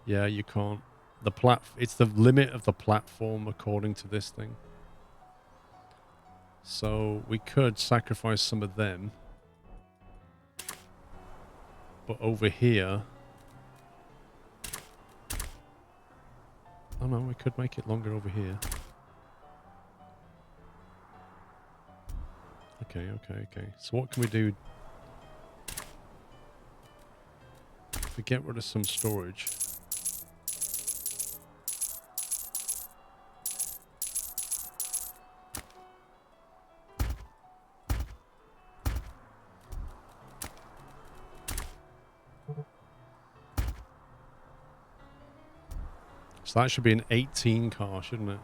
Yeah, you can't. It's the limit of the platform according to this thing. So we could sacrifice some of them. But over here... Oh no, we could make it longer over here. Okay. So what can we do? If we get rid of some storage... So that should be an 18 car, shouldn't it?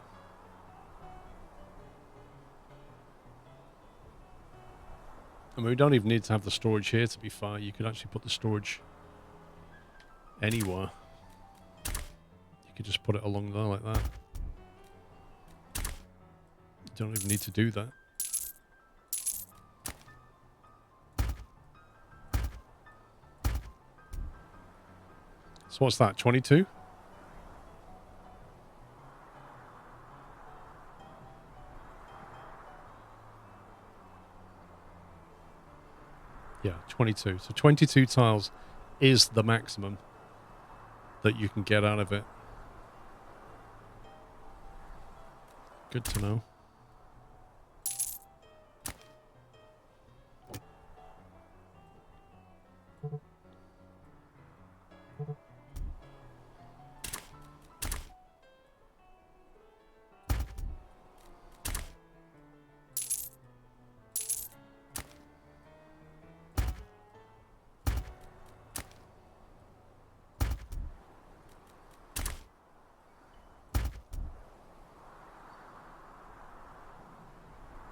I mean, we don't even need to have the storage here, to be fair. You could actually put the storage anywhere. You could just put it along there like that. You don't even need to do that. So what's that, 22? Yeah, 22. So 22 tiles is the maximum that you can get out of it. Good to know.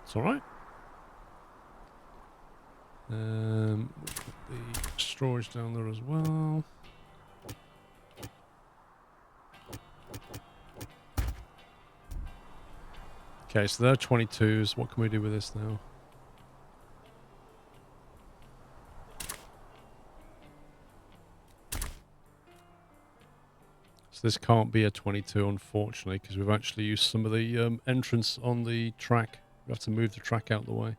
It's all right. Put the storage down there as well. Okay, so there are 22s. What can we do with this now? So this can't be a 22, unfortunately, because we've actually used some of the entrance on the track. We have to move the track out of the way.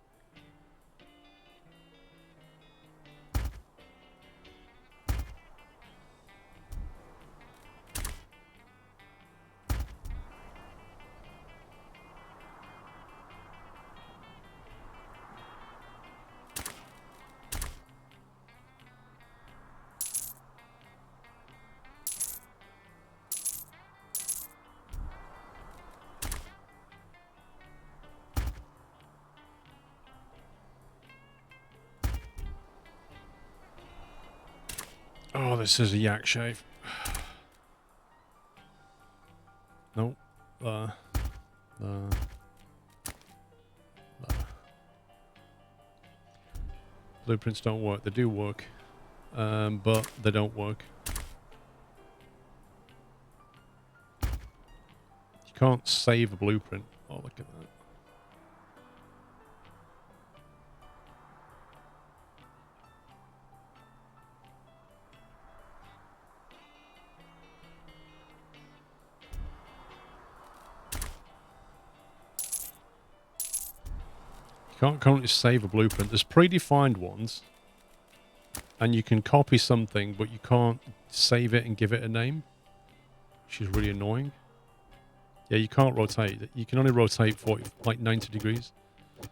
Oh, this is a yak shave. Nope. Blueprints don't work. They do work, but they don't work. You can't save a blueprint. Oh, look at that. You can't currently save a blueprint. There's predefined ones, and you can copy something, but you can't save it and give it a name, which is really annoying. Yeah, you can't rotate. You can only rotate 90 degrees. If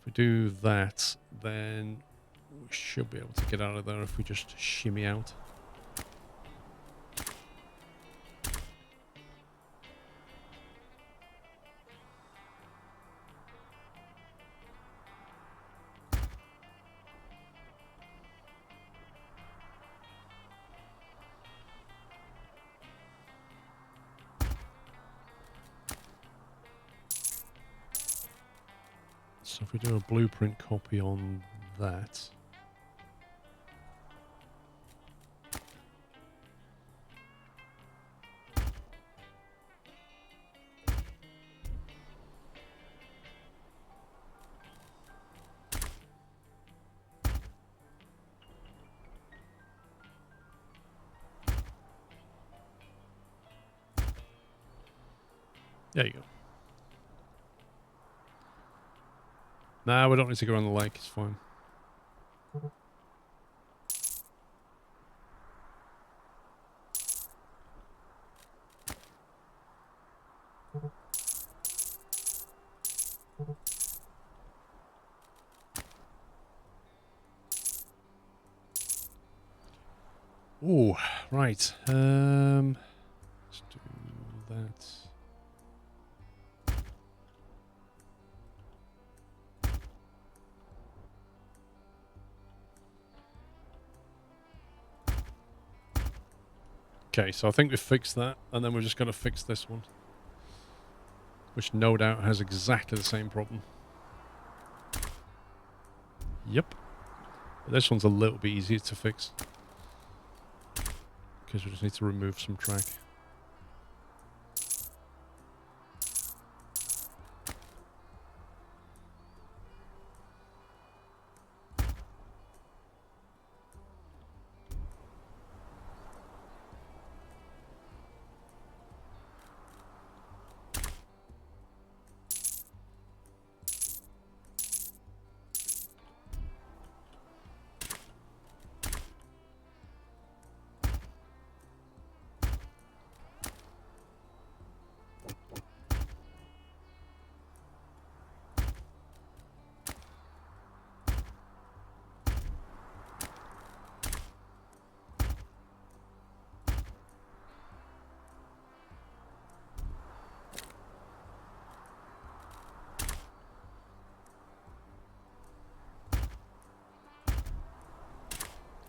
we do that, then we should be able to get out of there if we just shimmy out. So if we do a blueprint copy on that... There you go. Nah, we don't need to go around the lake. It's fine. Ooh, right. Let's do that. Okay, so I think we've fixed that, and then we're just going to fix this one, which no doubt has exactly the same problem. Yep. But this one's a little bit easier to fix, because we just need to remove some track.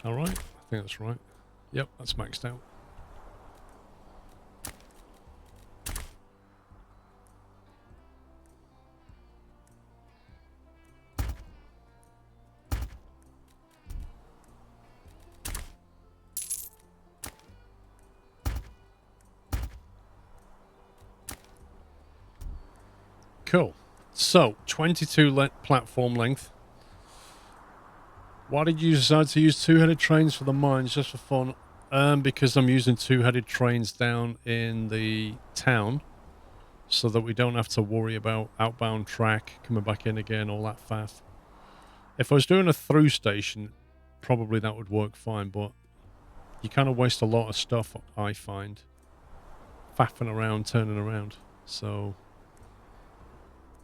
All right, I think that's right. Yep, that's maxed out. Cool. So, 22 platform length. Why did you decide to use two-headed trains for the mines just for fun? Because I'm using two-headed trains down in the town so that we don't have to worry about outbound track coming back in again, all that faff. If I was doing a through station, probably that would work fine, but you kind of waste a lot of stuff, I find, faffing around, turning around. So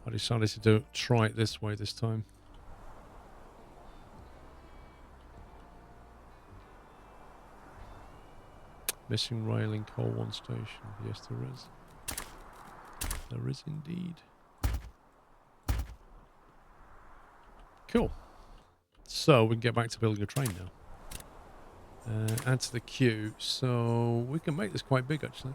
I decided to try it this way this time. Missing rail in Coal 1 station. Yes, there is. There is indeed. Cool. So we can get back to building a train now. Add to the queue. So we can make this quite big, actually.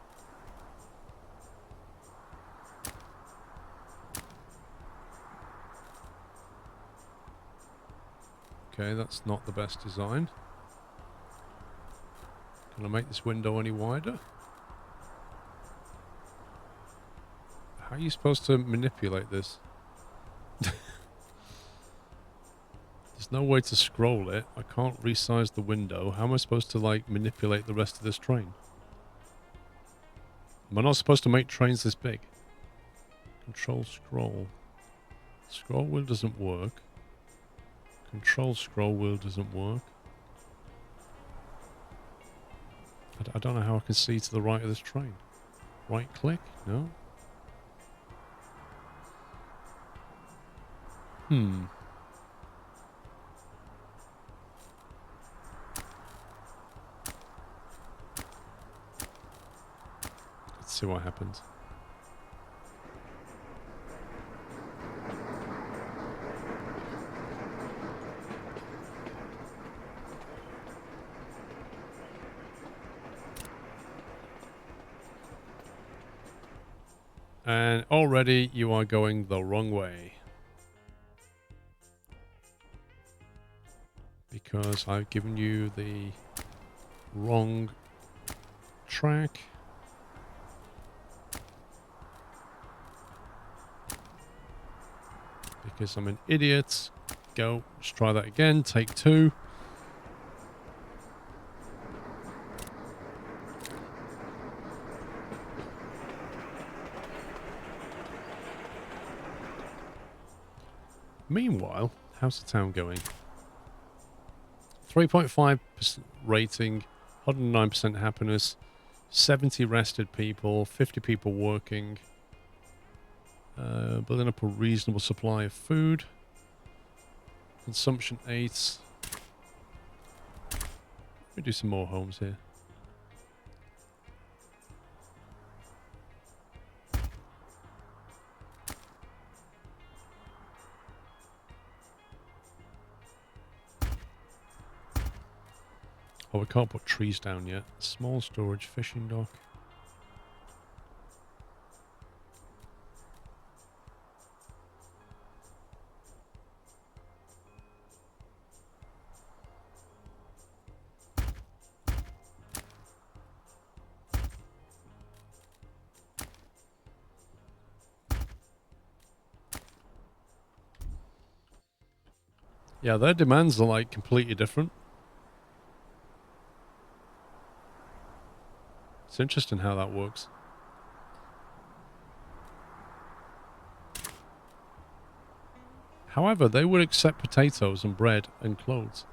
Okay, that's not the best design. Can I make this window any wider? How are you supposed to manipulate this? There's no way to scroll it. I can't resize the window. How am I supposed to, like, manipulate the rest of this train? Am I not supposed to make trains this big? Control scroll. Scroll wheel doesn't work. Control scroll wheel doesn't work. I don't know how I can see to the right of this train. Right click? No. Let's see what happens. And already you are going the wrong way. Because I've given you the wrong track. Because I'm an idiot. Go. Let's try that again. Take 2. Meanwhile, how's the town going? 3.5% rating, 109% happiness, 70 rested people, 50 people working, building up a reasonable supply of food, consumption 8. Let me do some more homes here. Oh, we can't put trees down yet. Small storage fishing dock. Yeah, their demands are like completely different. It's interesting how that works. However, they would accept potatoes and bread and clothes.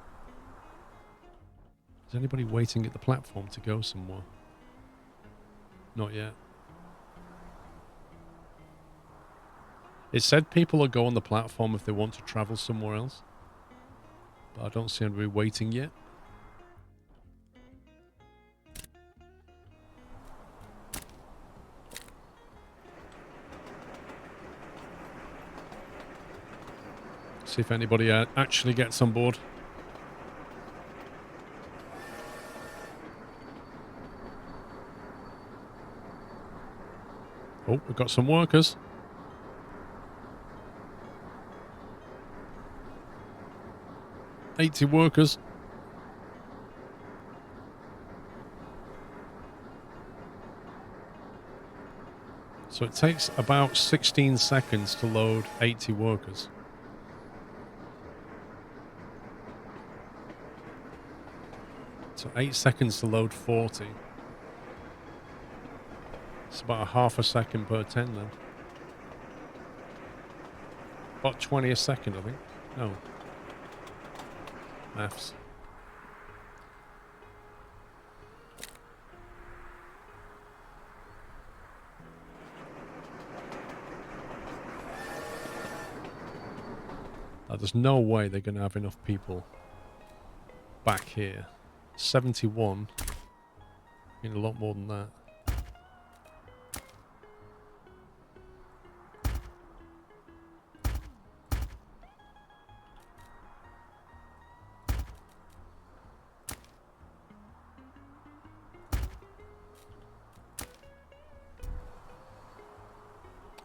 Is anybody waiting at the platform to go somewhere? Not yet. It said people will go on the platform if they want to travel somewhere else. But I don't see anybody waiting yet. See if anybody actually gets on board. Oh, we've got some workers. $80 workers. So it takes about 16 seconds to load 80 workers. So 8 seconds to load 40. It's about a half a second per 10 then. About 20 a second, I think. No. Maths. There's no way they're going to have enough people back here. 71. I mean, a lot more than that.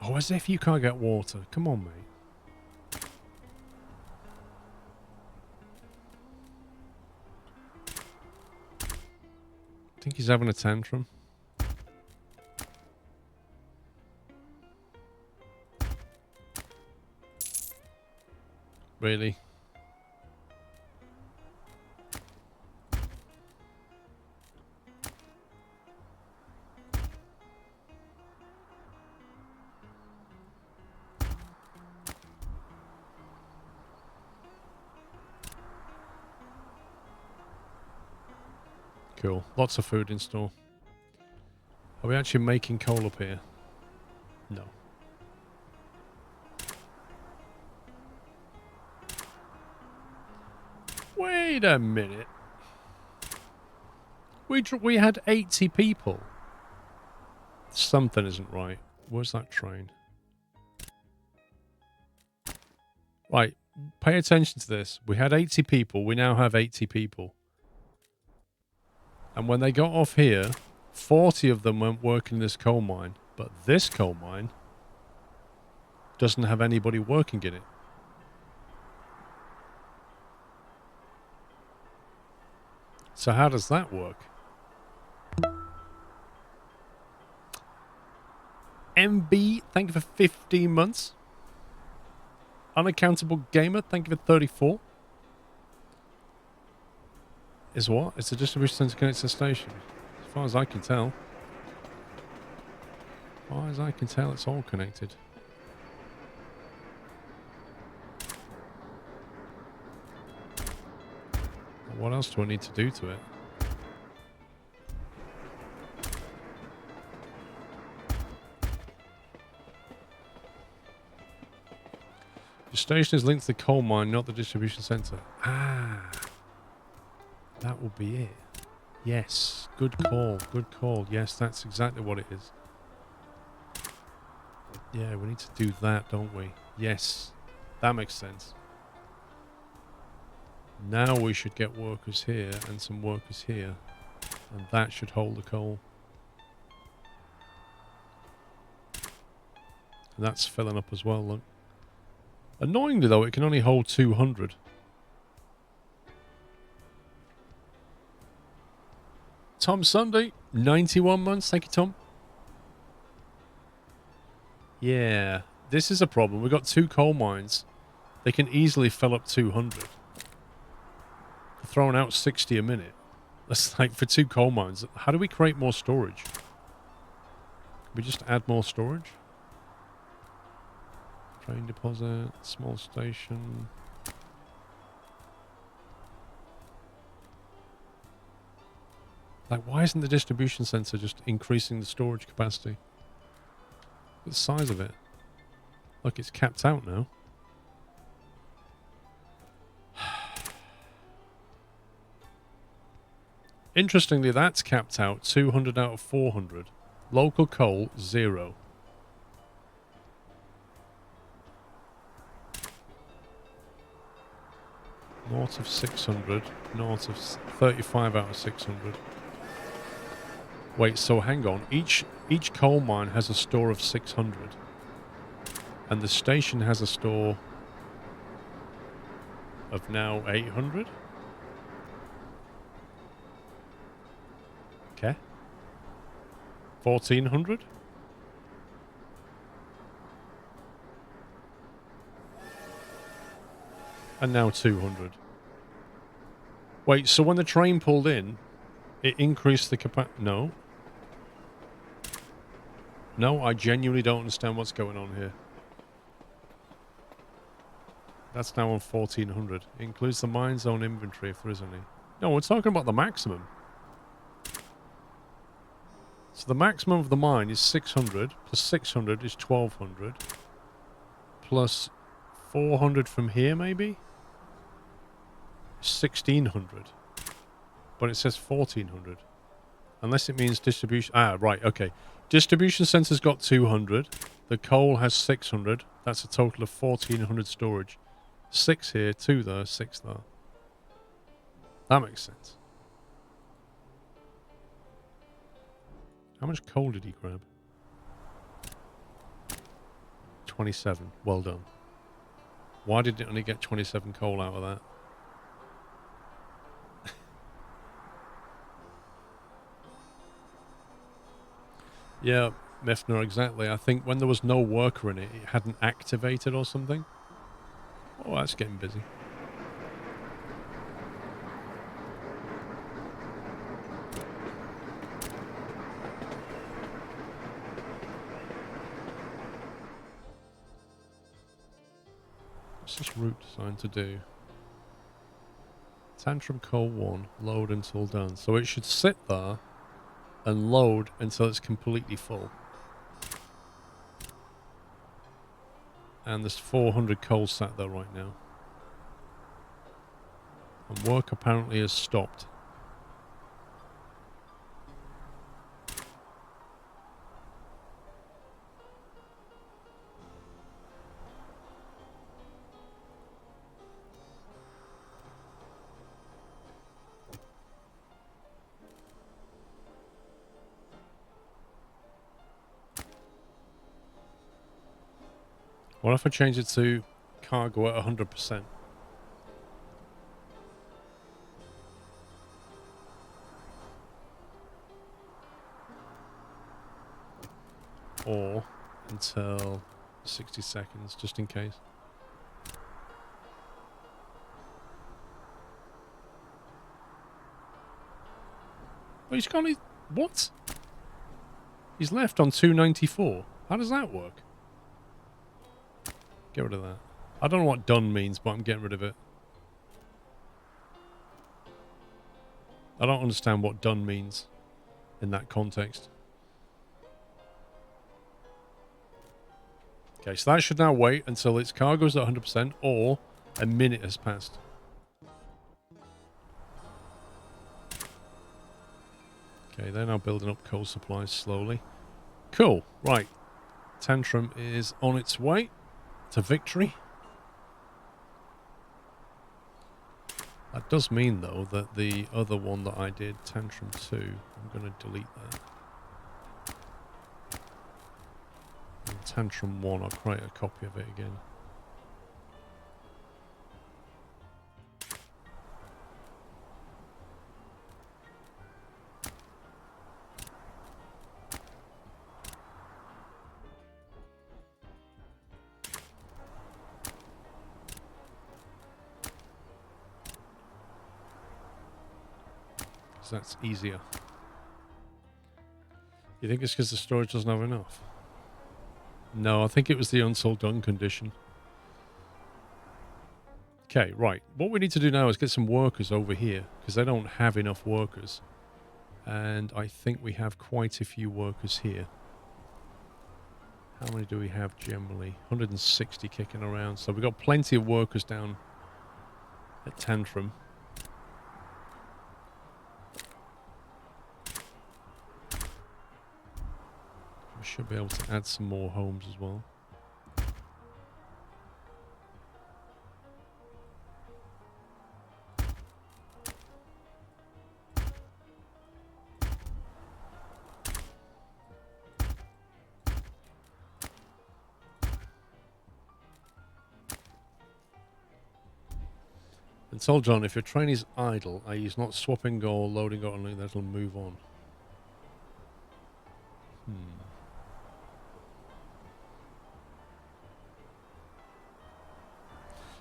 Oh, as if you can't get water. Come on, mate. I think he's having a tantrum. Really? Cool. Lots of food in store. Are we actually making coal up here? No. Wait a minute. We had 80 people. Something isn't right. Where's that train? Right. Pay attention to this. We had 80 people. We now have 80 people. And when they got off here, 40 of them went working this coal mine. But this coal mine doesn't have anybody working in it. So how does that work? MB, thank you for 15 months. Unaccountable Gamer, thank you for 34. Is what? It's a distribution center connected to the station. As far as I can tell. As far as I can tell, it's all connected. What else do I need to do to it? The station is linked to the coal mine, not the distribution centre. Ah. That will be it. Yes. Good call. Good call. Yes, that's exactly what it is. Yeah, we need to do that, don't we? Yes. That makes sense. Now we should get workers here and some workers here. And that should hold the coal. And that's filling up as well, look. Annoyingly, though, it can only hold 200. Tom Sunday, 91 months. Thank you, Tom. Yeah, this is a problem. We've got 2 coal mines. They can easily fill up 200. They're throwing out 60 a minute. That's like for 2 coal mines. How do we create more storage? Can we just add more storage? Train deposit, small station. Like, why isn't the distribution center just increasing the storage capacity? Look at the size of it. Look, it's capped out now. Interestingly, that's capped out 200 out of 400. Local coal, 0. North of 600. North of 35 out of 600. Wait, so hang on. Each coal mine has a store of 600. And the station has a store of now 800? Okay. 1400? And now 200. Wait, so when the train pulled in, it increased the capacity? No. No, I genuinely don't understand what's going on here. That's now on 1400. It includes the mine zone inventory if there is any. No, we're talking about the maximum. So the maximum of the mine is 600, plus 600 is 1200, plus 400 from here maybe? 1600. But it says 1400. Unless it means distribution... Ah, right, okay. Distribution centre's got 200. The coal has 600. That's a total of 1400 storage. 6 here, 2 there, 6 there. That makes sense. How much coal did he grab? 27. Well done. Why did it only get 27 coal out of that? Yeah, Mifner, exactly. I think when there was no worker in it, it hadn't activated or something. Oh, that's getting busy. What's this route designed to do? Tantrum Coal 1, load until done. So it should sit there and load until it's completely full. And there's 400 coal sat there right now. And work apparently has stopped. What if I change it to cargo at 100%? Or until 60 seconds, just in case. Oh, he's gone... What? He's left on 294. How does that work? Get rid of that. I don't know what done means, but I'm getting rid of it. I don't understand what done means in that context. Okay, so that should now wait until its cargo's at 100% or a minute has passed. Okay, they're now building up coal supplies slowly. Cool, right. Tantrum is on its way to victory. That does mean, though, that the other one that I did, Tantrum 2, I'm going to delete that. And Tantrum 1, I'll create a copy of it again. That's easier. You think it's because the storage doesn't have enough? No, I think it was the unsold done condition. Okay, right. What we need to do now is get some workers over here, because they don't have enough workers. And I think we have quite a few workers here. How many do we have generally? 160 kicking around. So we've got plenty of workers down at Tantrum. We should be able to add some more homes as well. And told John, if your train is idle, i.e. is not swapping or loading or only that'll move on.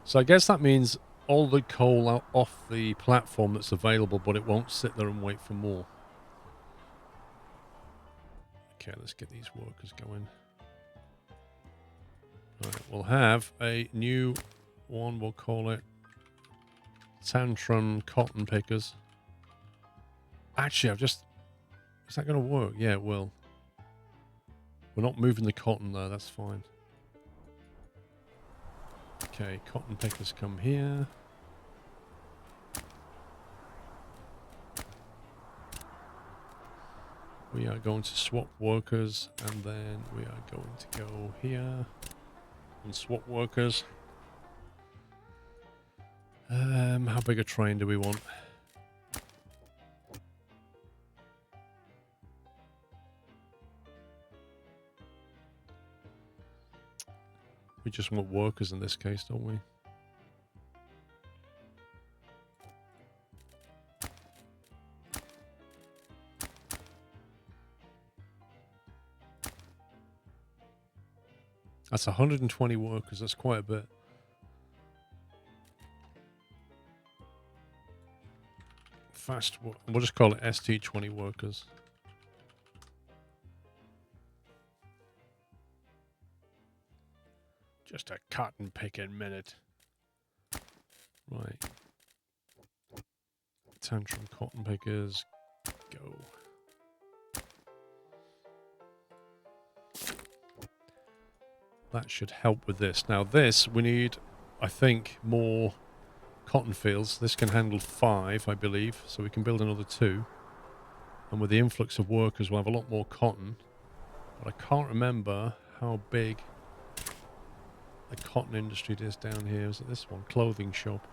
So I guess that means all the coal out off the platform that's available, but it won't sit there and wait for more. Okay, let's get these workers going. Alright, we'll have a new one, we'll call it Tantrum Cotton Pickers. Actually, is that going to work? Yeah, it will. We're not moving the cotton though, that's fine. Okay, cotton pickers come here. We are going to swap workers, and then we are going to go here and swap workers. How big a train do we want? We just want workers in this case, don't we? That's 120 workers. That's quite a bit. We'll just call it ST20 workers. Just a cotton picking minute. Right. Tantrum cotton pickers. Go. That should help with this. Now this, we need, I think, more cotton fields. This can handle 5, I believe. So we can build another 2. And with the influx of workers, we'll have a lot more cotton. But I can't remember how big the cotton industry is down here. Is it this one? Clothing shop.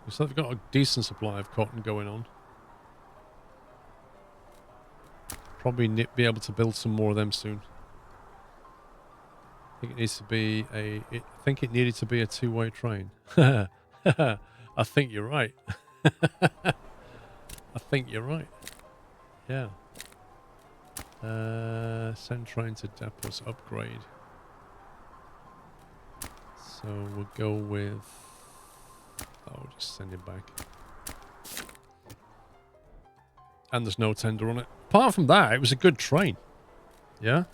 So they've got a decent supply of cotton going on. Probably be able to build some more of them soon. I think it needs to be I think it needed to be a 2-way train. I think you're right. I think you're right. Yeah. Send train to depots, upgrade. So we'll go with... Oh, just send him back. And there's no tender on it. Apart from that, it was a good train. Yeah?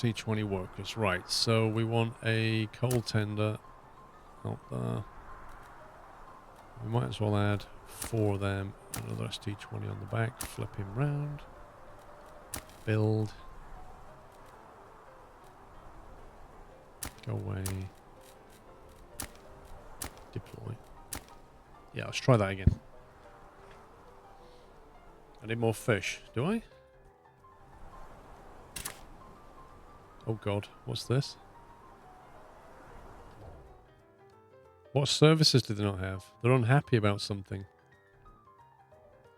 ST20 workers. Right, so we want a coal tender out there. We might as well add 4 of them. Another ST20 on the back. Flip him round. Build. Go away. Deploy. Yeah, let's try that again. I need more fish. Do I? Oh god, what's this? What services do they not have? They're unhappy about something.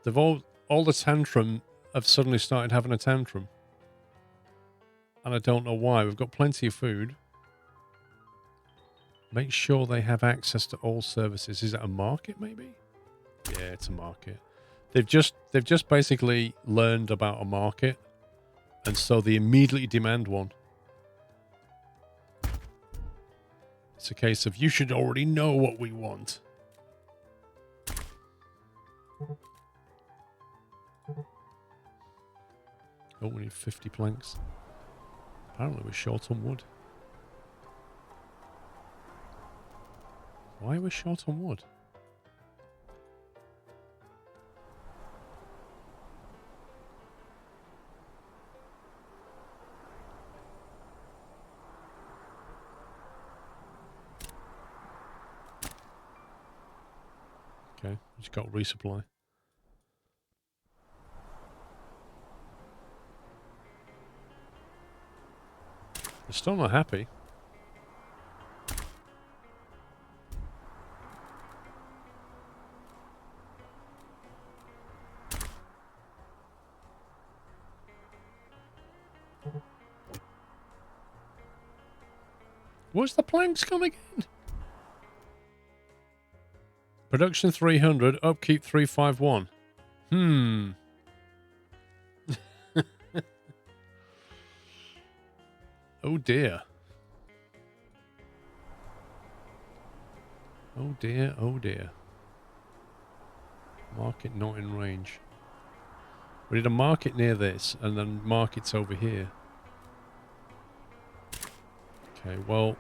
They've all the tantrum have suddenly started having a tantrum. And I don't know why. We've got plenty of food. Make sure they have access to all services. Is it a market maybe? Yeah, it's a market. They've just basically learned about a market, and so they immediately demand one. It's a case of you should already know what we want. Oh, we need 50 planks. Apparently we're short on wood. Why are we short on wood? Okay, just got to resupply. They're still not happy. Where's the planks gone again? Production 300, upkeep 351. Oh dear. Oh dear, oh dear. Market not in range. We need a market near this, and then markets over here. Okay, well...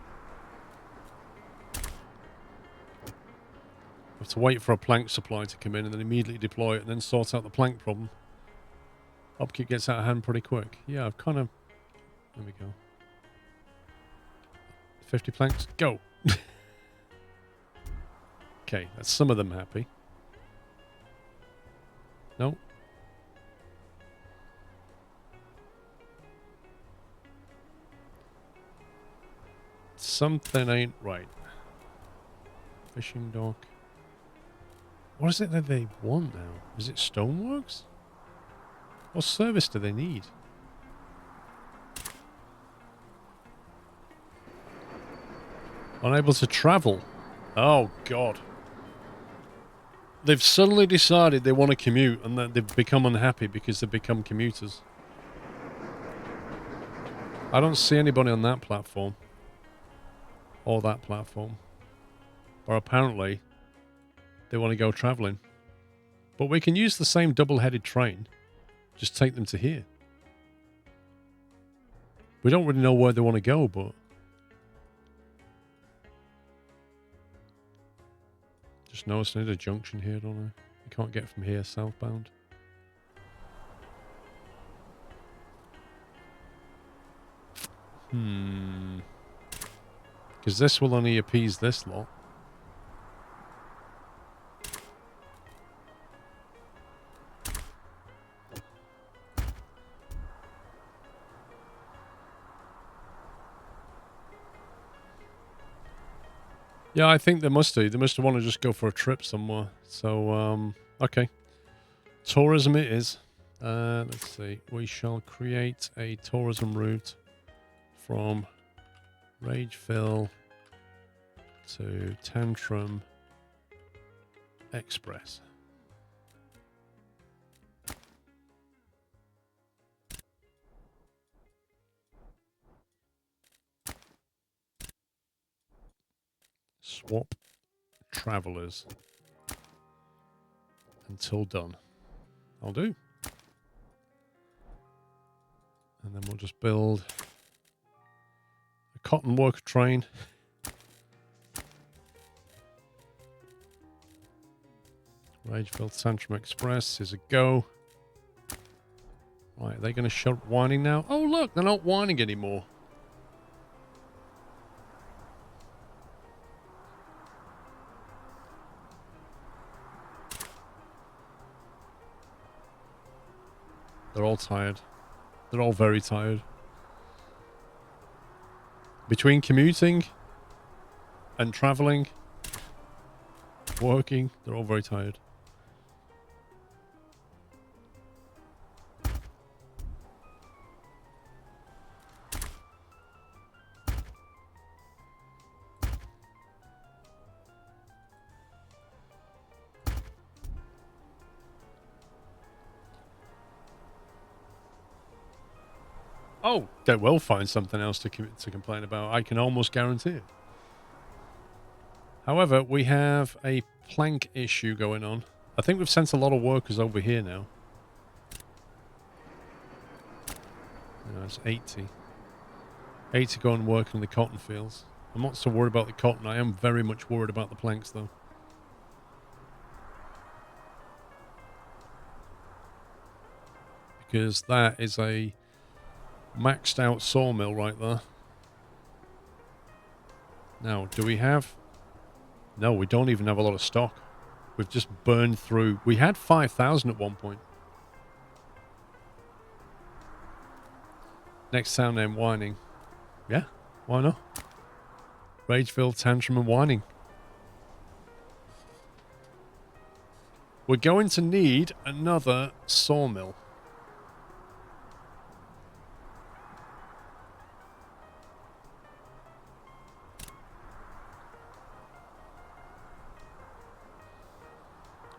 we have to wait for a plank supply to come in and then immediately deploy it and then sort out the plank problem. Upkeep gets out of hand pretty quick. Yeah, I've kind of... There we go. 50 planks, go! Okay, that's some of them happy. No. Something ain't right. Fishing dock. What is it that they want now? Is it stoneworks? What service do they need? Unable to travel. Oh, God. They've suddenly decided they want to commute and that they've become unhappy because they've become commuters. I don't see anybody on that platform. Or that platform. Or apparently, they want to go travelling. But we can use the same double-headed train. Just take them to here. We don't really know where they want to go, but... just noticed I need a junction here, don't I? You can't get from here southbound. Because this will only appease this lot. Yeah, I think they must do. They must want to just go for a trip somewhere. So, okay. Tourism it is. Let's see. We shall create a tourism route from Rageville to Tantrum Express. Swap travelers until done. I'll do. And then we'll just build cotton worker train. Rageville Tantrum Express is a go. Right, are they going to shut whining now? Oh, look, they're not whining anymore. They're all tired. They're all very tired. Between commuting and traveling, working, they're all very tired. Oh, they will find something else to complain about. I can almost guarantee it. However, we have a plank issue going on. I think we've sent a lot of workers over here now. It's 80. 80 go and work in the cotton fields. I'm not so worried about the cotton. I am very much worried about the planks, though. Because that is a maxed out sawmill right there. Now, do we have... No, we don't even have a lot of stock. We've just burned through... We had 5,000 at one point. Next town name, Whining. Yeah, why not? Rageville, Tantrum and Whining. We're going to need another sawmill.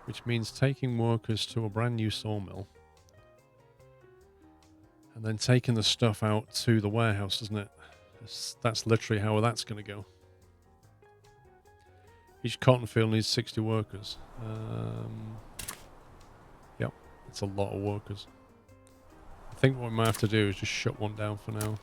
Which means taking workers to a brand new sawmill. And then taking the stuff out to the warehouse, isn't it? That's literally how that's going to go. Each cotton field needs 60 workers. Yep, it's a lot of workers. I think what we might have to do is just shut one down for now.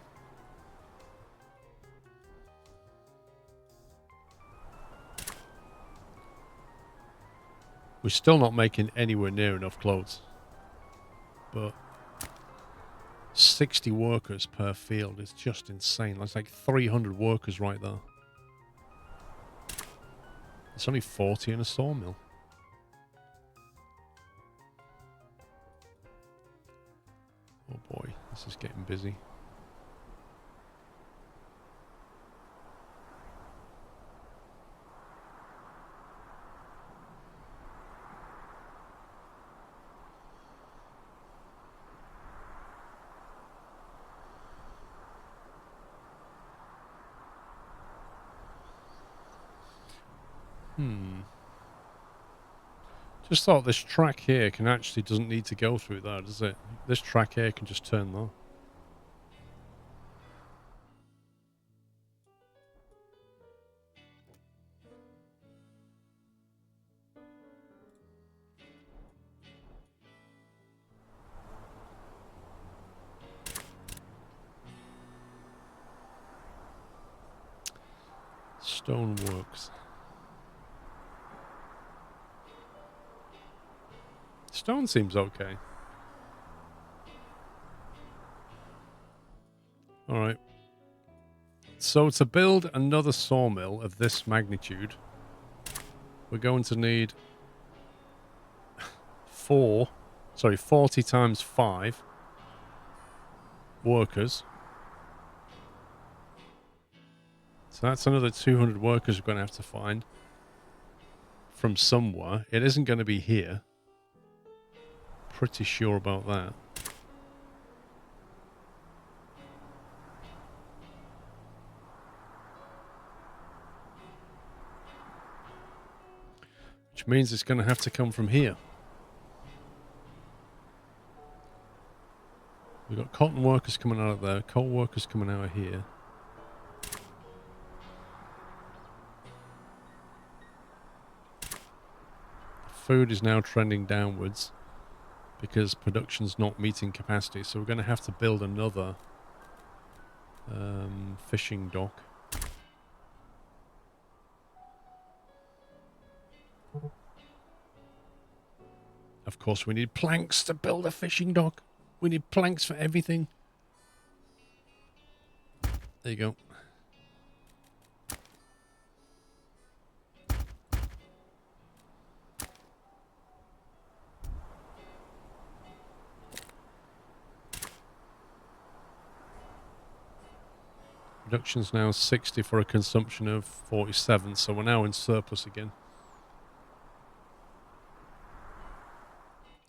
We're still not making anywhere near enough clothes. But 60 workers per field is just insane. That's like 300 workers right there. It's only 40 in a sawmill. Oh boy, this is getting busy. Just thought this track here can actually doesn't need to go through there, does it? This track here can just turn there. Stoneworks. Stone seems okay. Alright. So to build another sawmill of this magnitude, we're going to need 40 times 5 workers. So that's another 200 workers we're going to have to find from somewhere. It isn't going to be here. Pretty sure about that. Which means it's going to have to come from here. We've got cotton workers coming out of there, coal workers coming out of here. Food is now trending downwards because production's not meeting capacity, so we're going to have to build another Fishing dock. Of course, we need planks to build a fishing dock. We need planks for everything. There you go. Production's now 60 for a consumption of 47, so we're now in surplus again.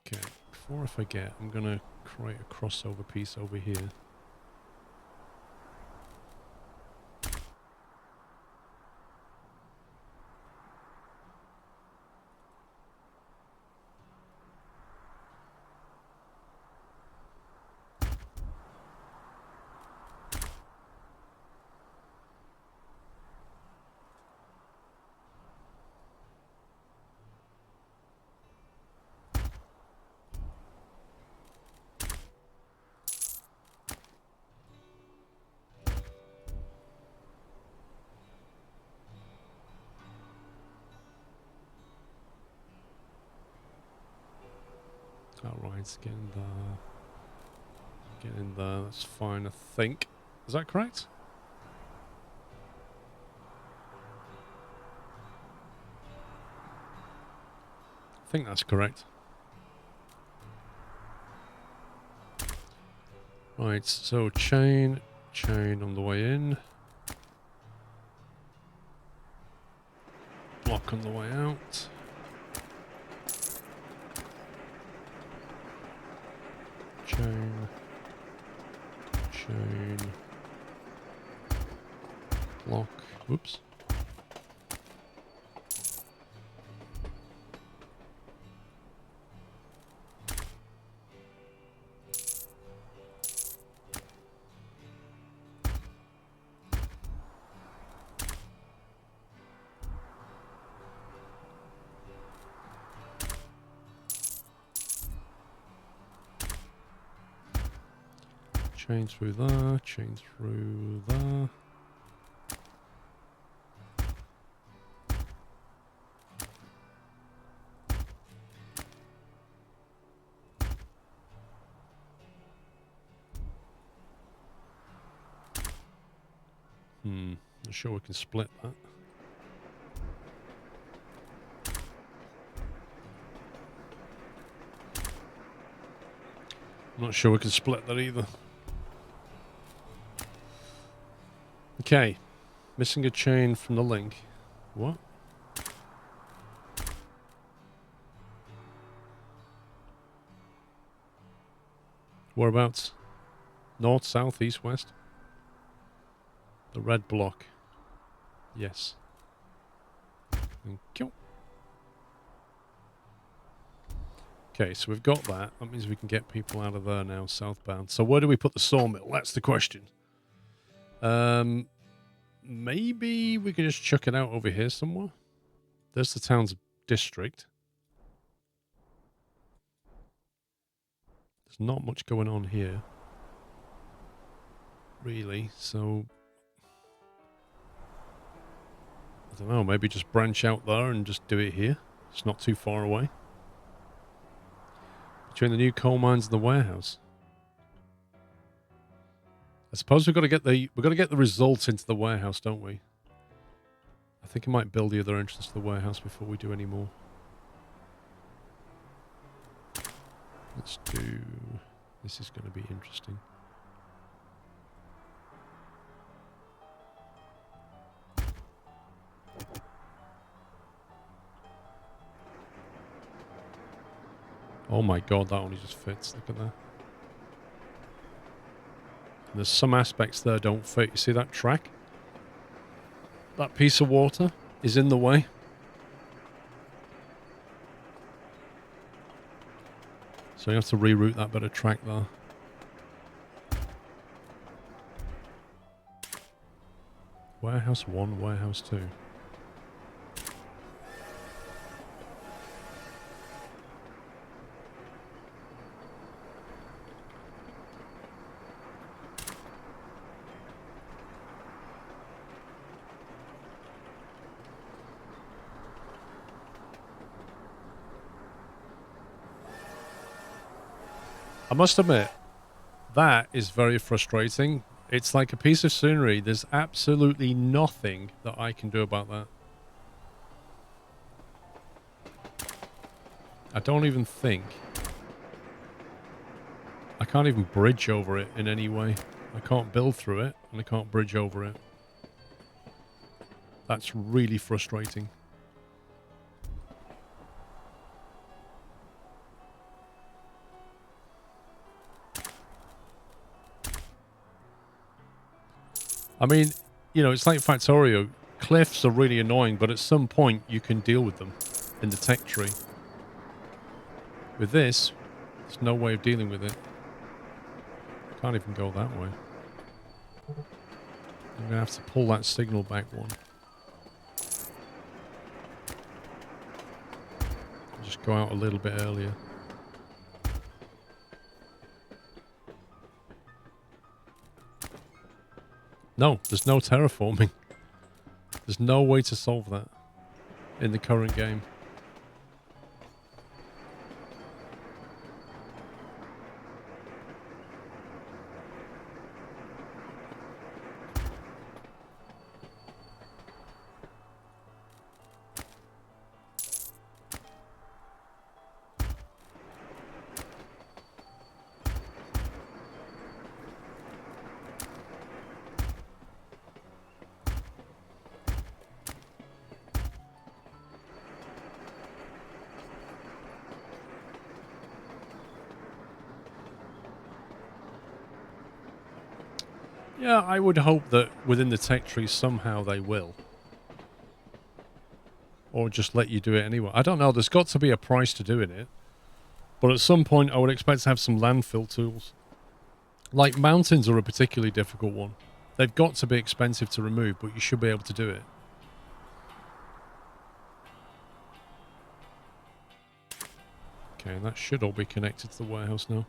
Okay, before I forget, I'm going to create a crossover piece over here. Alright, get in there, that's fine, I think. Is that correct? I think that's correct. Right, so chain on the way in. Block on the way out. Chain. Block. Oops. Chain through there, chain through there. Not sure we can split that. I'm not sure we can split that either. Okay, missing a chain from the link. What? Whereabouts? North, south, east, west? The red block. Yes. Thank you. Okay, so we've got that. That means we can get people out of there now, southbound. So where do we put the sawmill? That's the question. Maybe we can just chuck it out over here somewhere. There's the town's district. There's not much going on here, really, so I don't know, maybe just branch out there and just do it here. It's not too far away. Between the new coal mines and the warehouse. I suppose we've got to get the results into the warehouse, don't we? I think I might build the other entrance to the warehouse before we do any more. Let's do... This is going to be interesting. Oh my god, that only just fits. Look at that. There's some aspects there don't fit. You see that track? That piece of water is in the way. So you have to reroute that bit of track there. Warehouse 1, warehouse 2. must admit, that is very frustrating. It's like a piece of scenery. There's absolutely nothing that I can do about that. I don't even think. I can't even bridge over it in any way. I can't build through it, and I can't bridge over it. That's really frustrating. I mean, you know, it's like Factorio. Cliffs are really annoying, but at some point you can deal with them in the tech tree. With this, there's no way of dealing with it. Can't even go that way. I'm going to have to pull that signal back one. Just go out a little bit earlier. No, there's no terraforming. There's no way to solve that in the current game. Yeah, I would hope that within the tech tree somehow they will. Or just let you do it anyway. I don't know, there's got to be a price to doing it. But at some point I would expect to have some landfill tools. Like mountains are a particularly difficult one. They've got to be expensive to remove, but you should be able to do it. Okay, and that should all be connected to the warehouse now.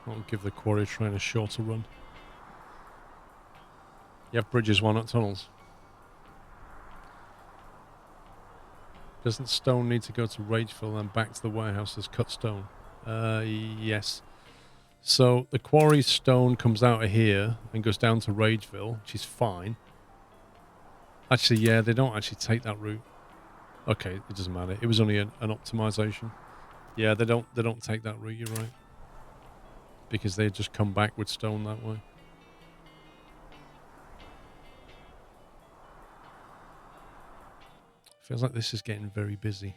I'll give the quarry train a shorter run. You have bridges, why not tunnels? Doesn't stone need to go to Rageville and back to the warehouse as cut stone? Yes. So the quarry stone comes out of here and goes down to Rageville, which is fine. Actually, yeah, they don't actually take that route. Okay, it doesn't matter. It was only an optimization. Yeah, they don't take that route, you're right. Because they just come back with stone that way. Feels like this is getting very busy.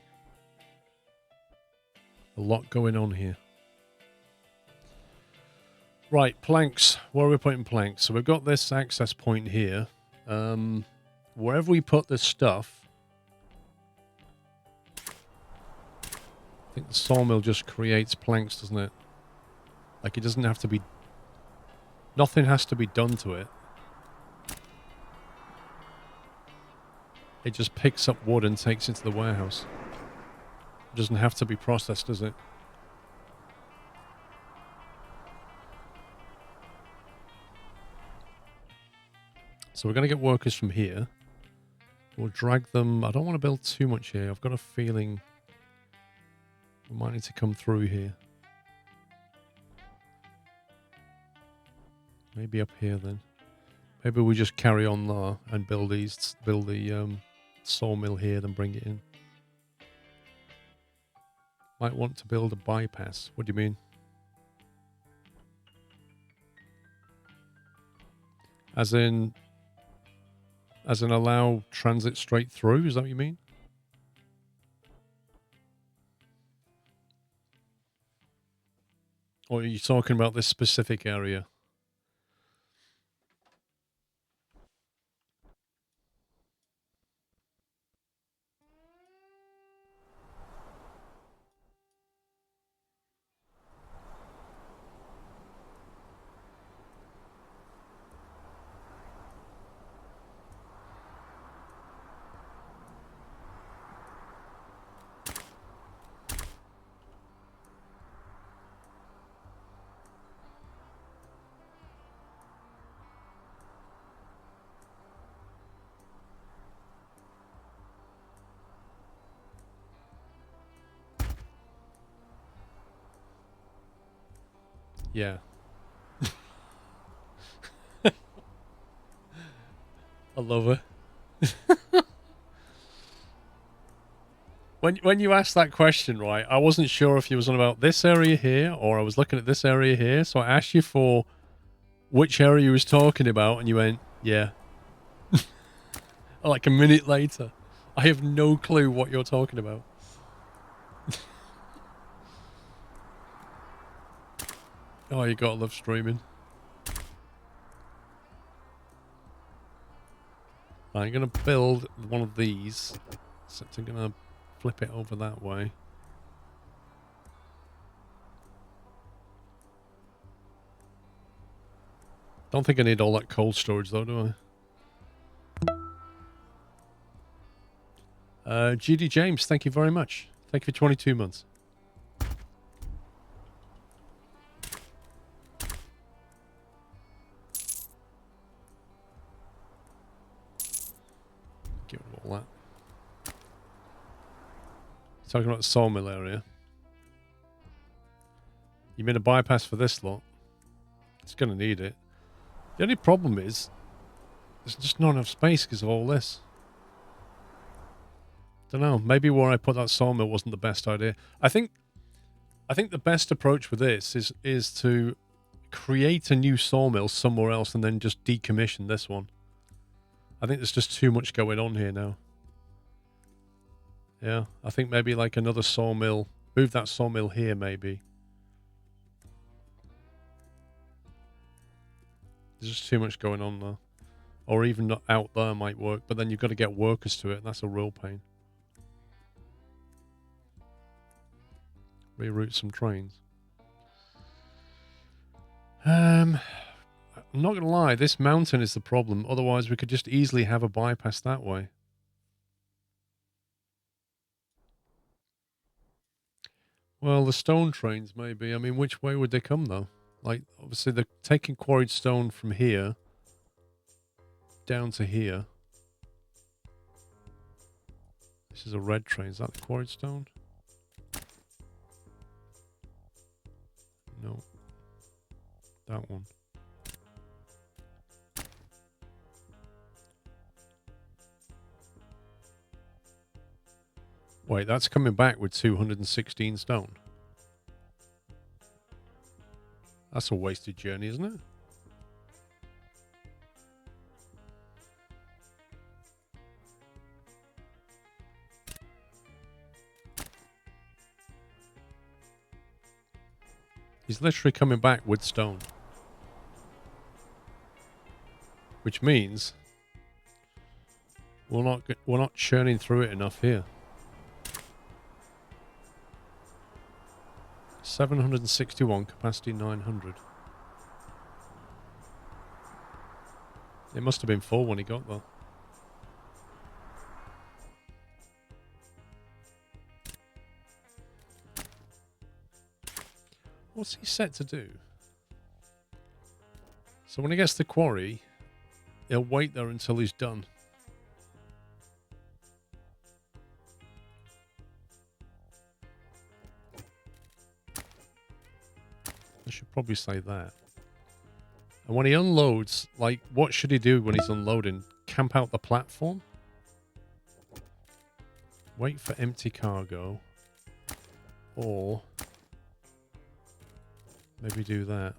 A lot going on here. Right, planks. Where are we putting planks? So we've got this access point here. Wherever we put this stuff, I think the sawmill just creates planks, doesn't it? Like, it doesn't have to be... Nothing has to be done to it. It just picks up wood and takes it to the warehouse. It doesn't have to be processed, does it? So we're going to get workers from here. We'll drag them... I don't want to build too much here. I've got a feeling we might need to come through here. Maybe up here then. Maybe we just carry on there and build the sawmill here, then bring it in. Might want to build a bypass. What do you mean? As in allow transit straight through? Is that what you mean? Or are you talking about this specific area? Yeah. I love it. When you asked that question, right, I wasn't sure if you was on about this area here or I was looking at this area here. So I asked you for which area you was talking about, and you went, yeah. Like a minute later. I have no clue what you're talking about. Oh, you gotta love streaming. I'm gonna build one of these. So I'm gonna flip it over that way. Don't think I need all that cold storage though, do I? GD James, thank you very much. Thank you for 22 months. Get rid of all that. Talking about the sawmill area. You made a bypass for this lot. It's going to need it. The only problem is there's just not enough space because of all this. Don't know. Maybe where I put that sawmill wasn't the best idea. I think the best approach with this is to create a new sawmill somewhere else and then just decommission this one. I think there's just too much going on here now. Yeah, I think maybe like another sawmill. Move that sawmill here, maybe. There's just too much going on there. Or even not out there might work, but then you've got to get workers to it, and that's a real pain. Reroute some trains. I'm not going to lie, this mountain is the problem. Otherwise, we could just easily have a bypass that way. Well, the stone trains, maybe. I mean, which way would they come, though? Like, obviously, they're taking quarried stone from here down to here. This is a red train. Is that the quarried stone? No. That one. Wait, that's coming back with 216 stone. That's a wasted journey, isn't it? He's literally coming back with stone. Which means we're not churning through it enough here. 761, capacity 900. It must have been full when he got there. What's he set to do? So when he gets to the quarry, he'll wait there until he's done. I should probably say that. And when he unloads, like, what should he do when he's unloading? Camp out the platform? Wait for empty cargo. Or maybe do that.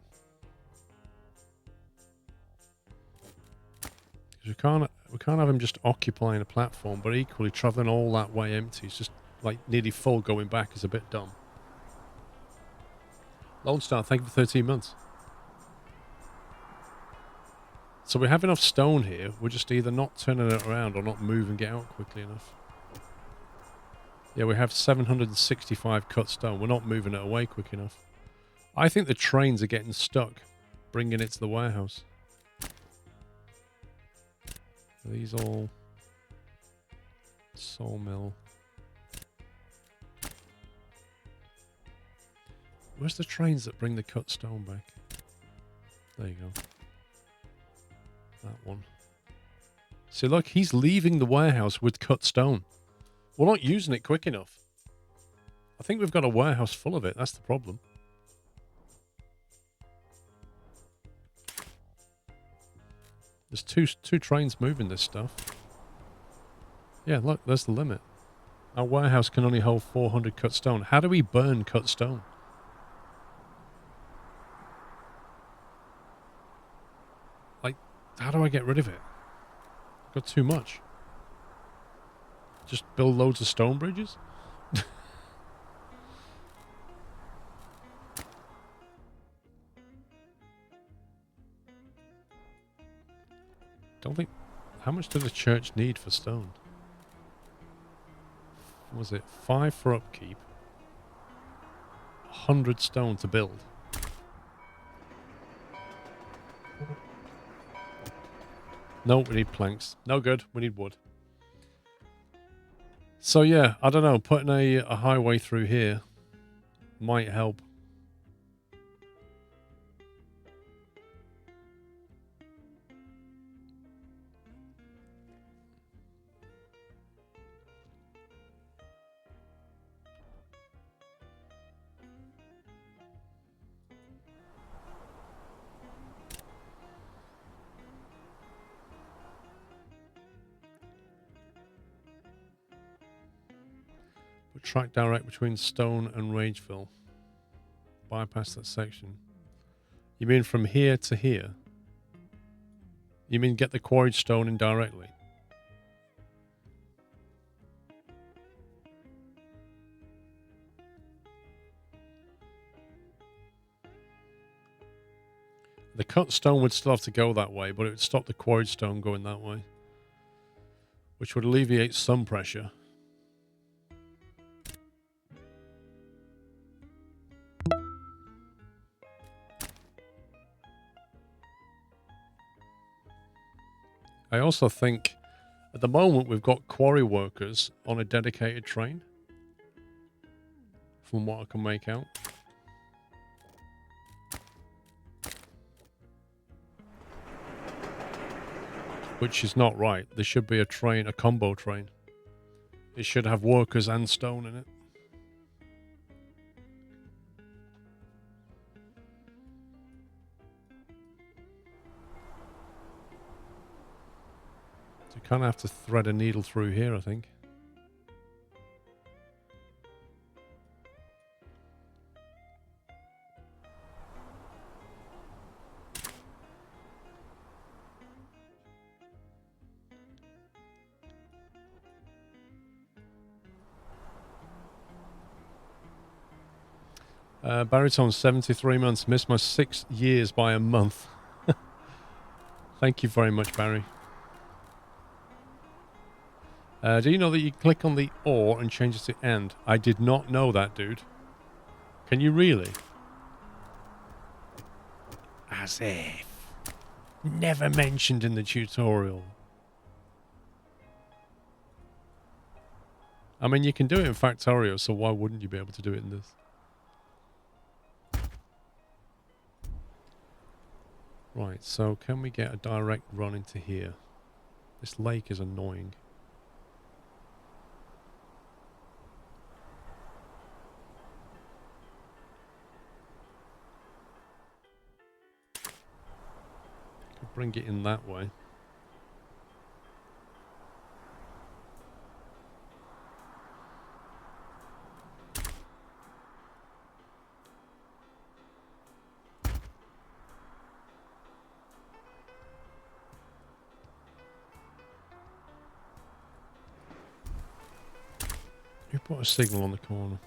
Because we can't have him just occupying a platform, but equally travelling all that way empty. It's just like nearly full going back is a bit dumb. Lone Star, thank you for 13 months. So we have enough stone here. We're just either not turning it around or not moving it out quickly enough. Yeah, we have 765 cut stone. We're not moving it away quick enough. I think the trains are getting stuck, bringing it to the warehouse. Are these all sawmill? Where's the trains that bring the cut stone back? There you go. That one. See, look, he's leaving the warehouse with cut stone. We're not using it quick enough. I think we've got a warehouse full of it. That's the problem. There's two trains moving this stuff. Yeah, look, there's the limit. Our warehouse can only hold 400 cut stone. How do we burn cut stone? Like, how do I get rid of it? I've got too much. Just build loads of stone bridges? Don't think... How much does a church need for stone? What was it 5 for upkeep? 100 stone to build. No, we need planks. No good. We need wood. So yeah, I don't know. Putting a highway through here might help. But track direct between Stone and Rageville. Bypass that section. You mean from here to here? You mean get the quarried stone in directly? The cut stone would still have to go that way, but it would stop the quarried stone going that way, which would alleviate some pressure. I also think at the moment we've got quarry workers on a dedicated train, from what I can make out. Which is not right. There should be a train, a combo train. It should have workers and stone in it. So you kind of have to thread a needle through here, I think. Baritone, 73 months. Missed my 6 years by a month. Thank you very much, Barry. Do you know that you click on the or and change it to and? I did not know that, dude. Can you really? As if. Never mentioned in the tutorial. I mean, you can do it in Factorio, so why wouldn't you be able to do it in this? Right, so can we get a direct run into here? This lake is annoying. Could bring it in that way. Who put a signal on the corner?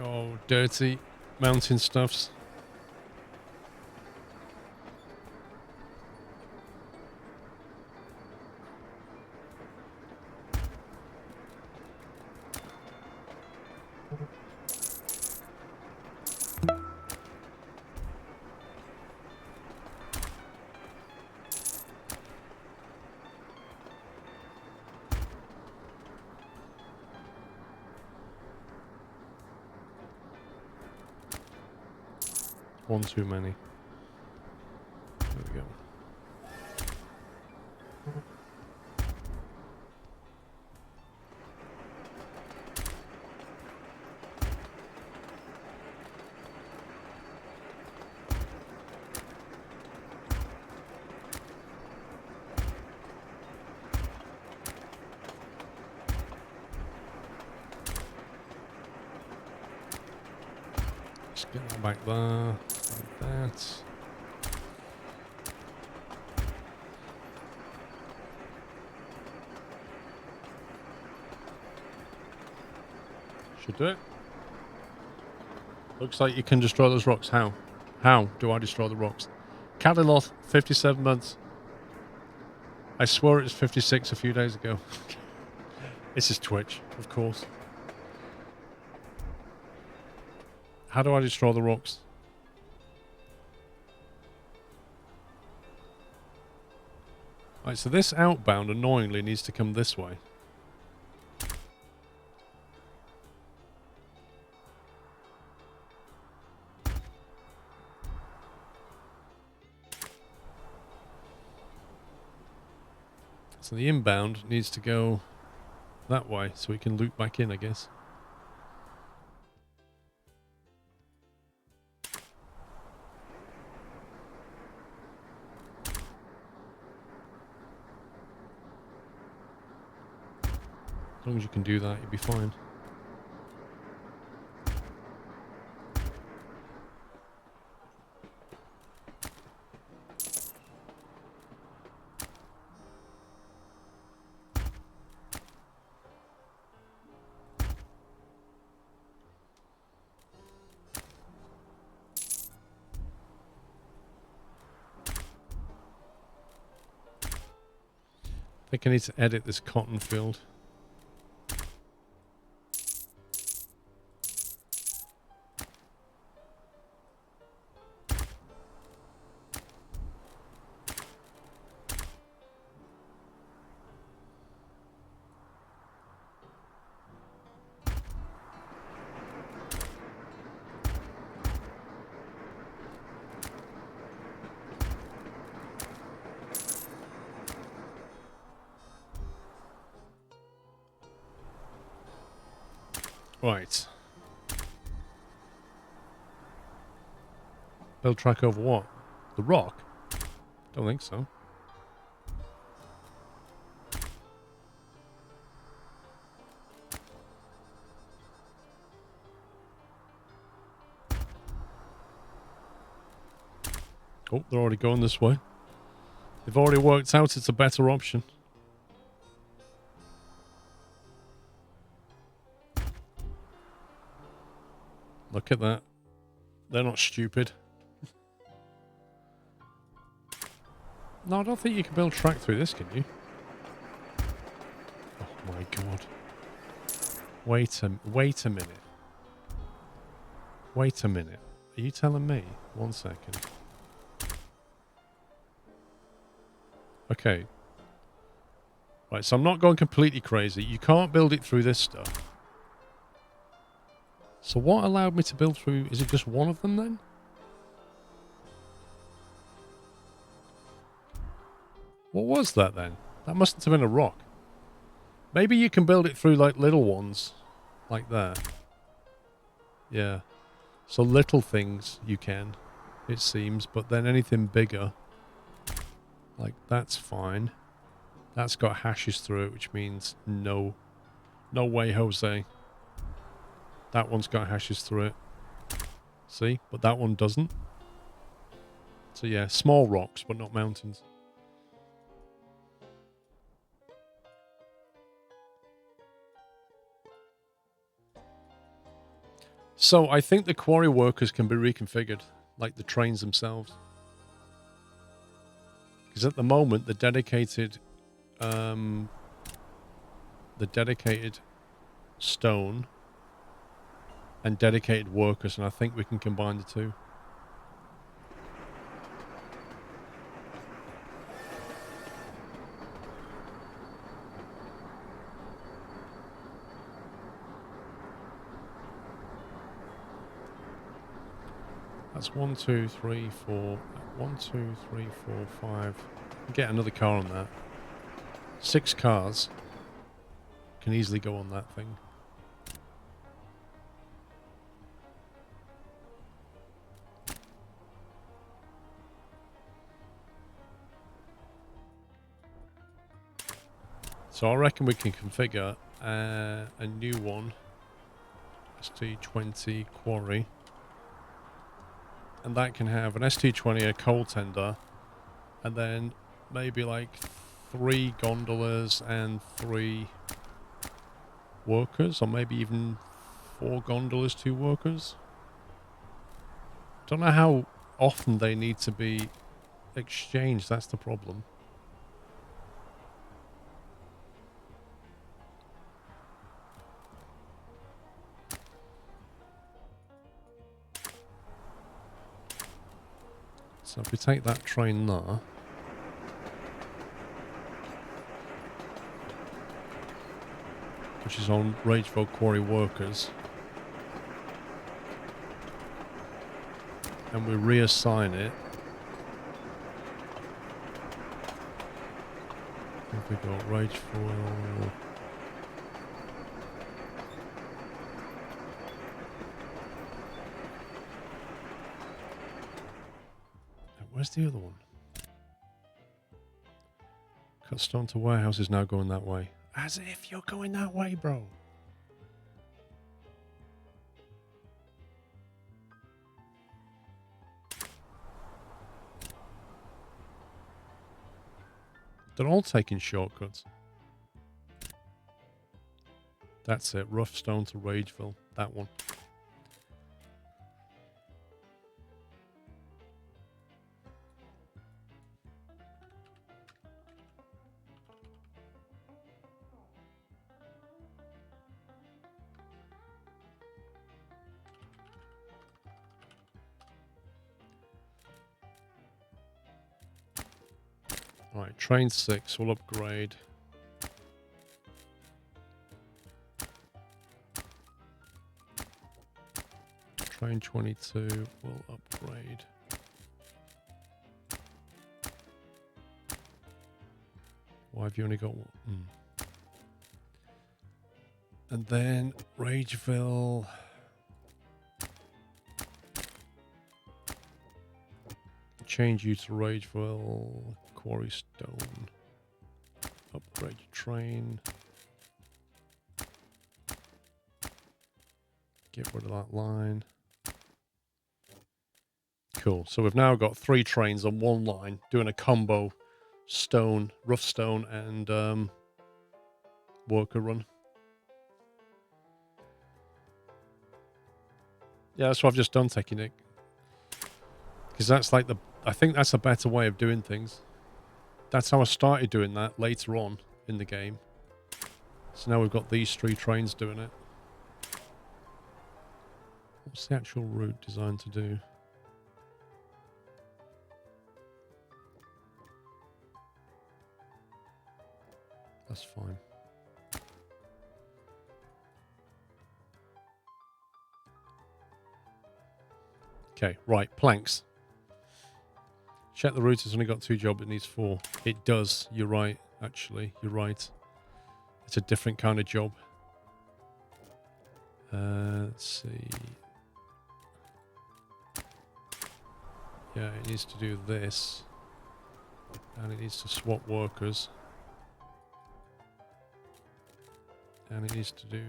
Oh, dirty mountain stuffs. One too many. There we go. Let's get that back there. Like that. Should do it. Looks like you can destroy those rocks. How? How do I destroy the rocks? Cadiloth, 57 months. I swore it was 56 a few days ago. This is Twitch, of course. How do I destroy the rocks? Right, so this outbound annoyingly needs to come this way. So the inbound needs to go that way so we can loop back in, I guess. As long as you can do that, you'll be fine. I think I need to edit this cotton field. Right. Build track over what? The rock? Don't think so. Oh, they're already going this way. They've already worked out it's a better option. Look at that. They're not stupid. No, I don't think you can build track through this, can you? Oh my god. Wait a minute. Wait a minute. Are you telling me? 1 second. Okay. Right, so I'm not going completely crazy. You can't build it through this stuff. So what allowed me to build through... Is it just one of them then? What was that then? That mustn't have been a rock. Maybe you can build it through like little ones. Like that. Yeah. So little things you can, it seems. But then anything bigger, like that's fine. That's got hashes through it, which means no. No way, Jose. That one's got hashes through it. See? But that one doesn't. So yeah, small rocks, but not mountains. So I think the quarry workers can be reconfigured, like the trains themselves. Because at the moment, the dedicated stone and dedicated workers, and I think we can combine the two. That's 1, 2, 3, 4. 1, 2, 3, 4, 5. Get another car on that. 6 cars can easily go on that thing. So I reckon we can configure a new one, ST20 quarry, and that can have an ST20, a coal tender, and then maybe like 3 gondolas and 3 workers, or maybe even 4 gondolas, 2 workers. Don't know how often they need to be exchanged, that's the problem. So if we take that train there, which is on Rageville Quarry Workers, and we reassign it, if we got Rageville, where's the other one? Cut stone to warehouse is now going that way. As if you're going that way, bro. They're all taking shortcuts. That's it. Rough stone to Rageville. That one. Alright, train 6 will upgrade. Train 22 will upgrade. Why have you only got one? And then Rageville. Change you to Rageville. Quarry stone. Upgrade your train. Get rid of that line. Cool. So we've now got 3 trains on one line doing a combo stone, rough stone, and worker run. Yeah, that's what I've just done, taking it. Because that's like I think that's a better way of doing things. That's how I started doing that later on in the game. So now we've got these 3 trains doing it. What's the actual route designed to do? That's fine. Okay, right, planks. Check the route, it's only got 2 jobs, it needs 4. It does, you're right, actually, you're right. It's a different kind of job. Let's see. Yeah, it needs to do this. And it needs to swap workers. And it needs to do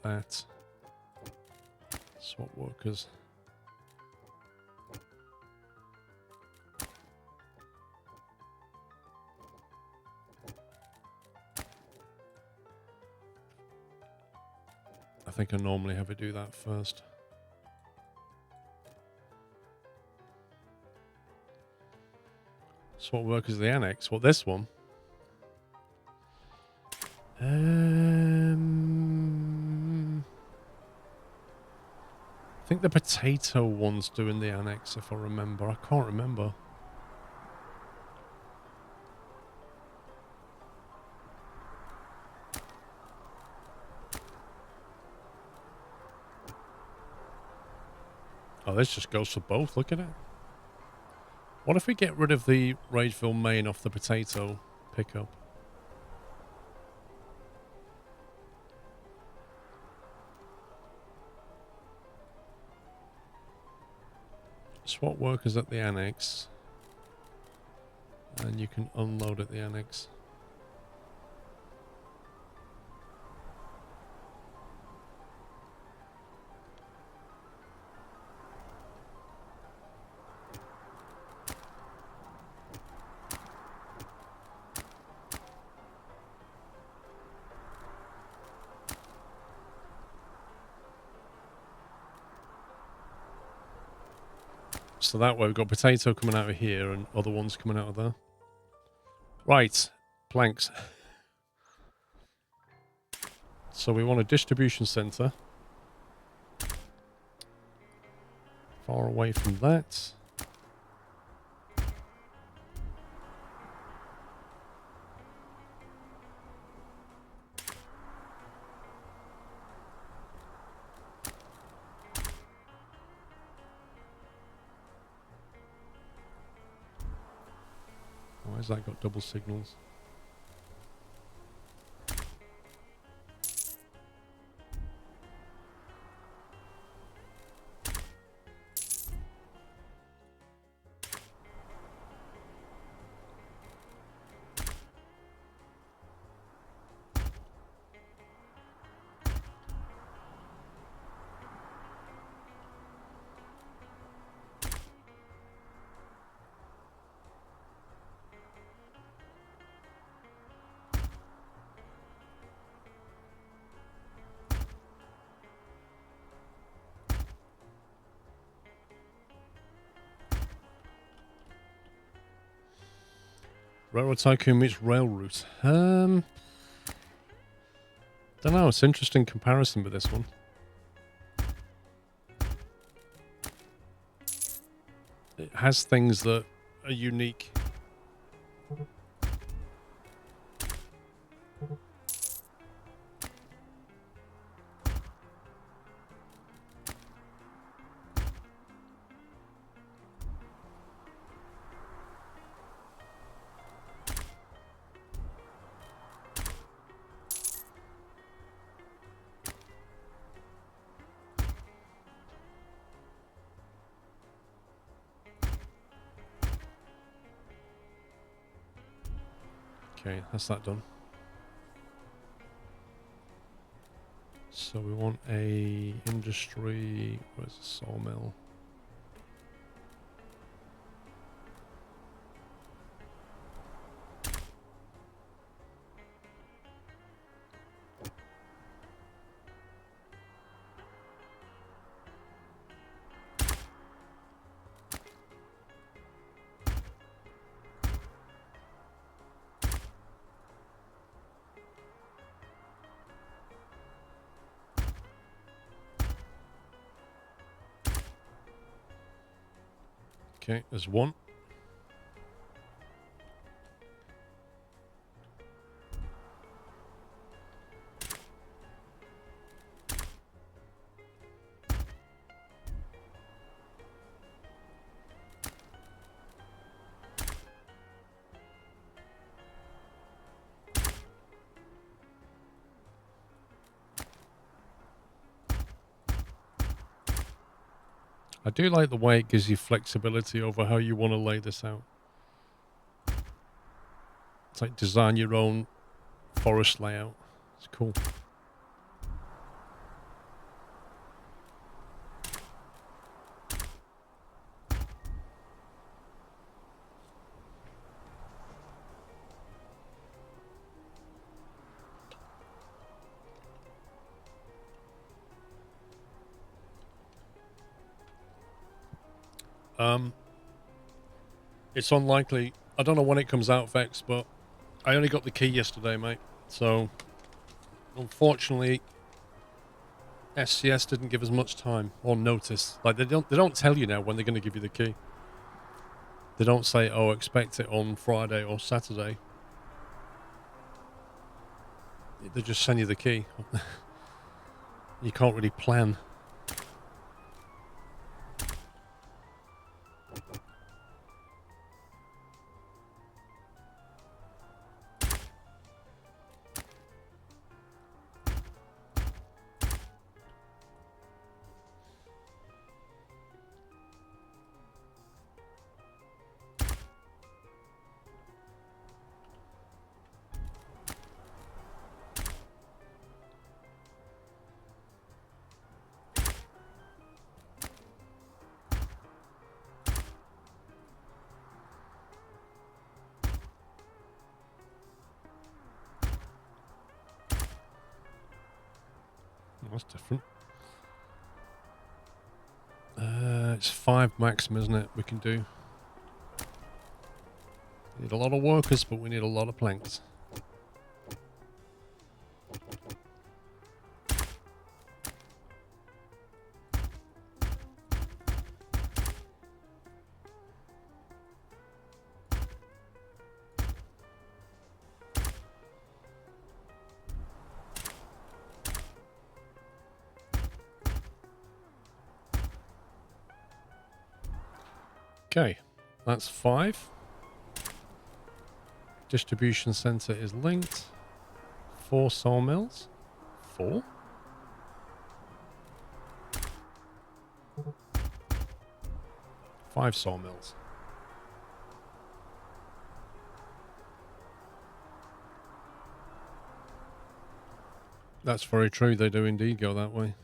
that. Swap workers. I think I normally have it do that first. So what work is the annex? What, this one? I think the potato one's doing the annex, if I remember. I can't remember. Oh, this just goes for both. Look at it. What if we get rid of the Rageville main off the potato pickup? Swap workers at the annex. And you can unload at the annex. So that way we've got potato coming out of here and other ones coming out of there. Right, planks. So we want a distribution center. Far away from that. Why has that got double signals? Railroad Tycoon meets rail route. Don't know. It's an interesting comparison with this one. It has things that are unique. Okay, that's that done. So we want a industry. Where's the sawmill? Okay, there's one. I do like the way it gives you flexibility over how you want to lay this out. It's like design your own forest layout. It's cool. It's unlikely. I don't know when it comes out, Vex, but I only got the key yesterday, mate. So, unfortunately, SCS didn't give us much time or notice. Like, they don't tell you now when they're going to give you the key. They don't say, oh, expect it on Friday or Saturday. They just send you the key. You can't really plan. That's different. It's 5 maximum, isn't it? We can do. We need a lot of workers, but we need a lot of planks. Okay, that's 5. Distribution center is linked. 4 sawmills. 4? Five sawmills. That's very true. They do indeed go that way.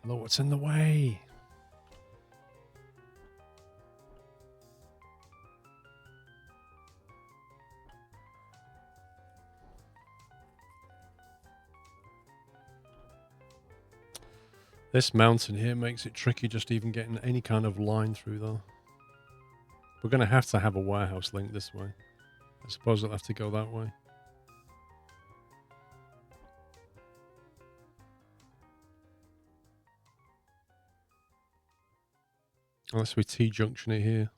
Look what's in the way. This mountain here makes it tricky just even getting any kind of line through though. We're going to have a warehouse link this way. I suppose it'll have to go that way. Unless we T-junction it here.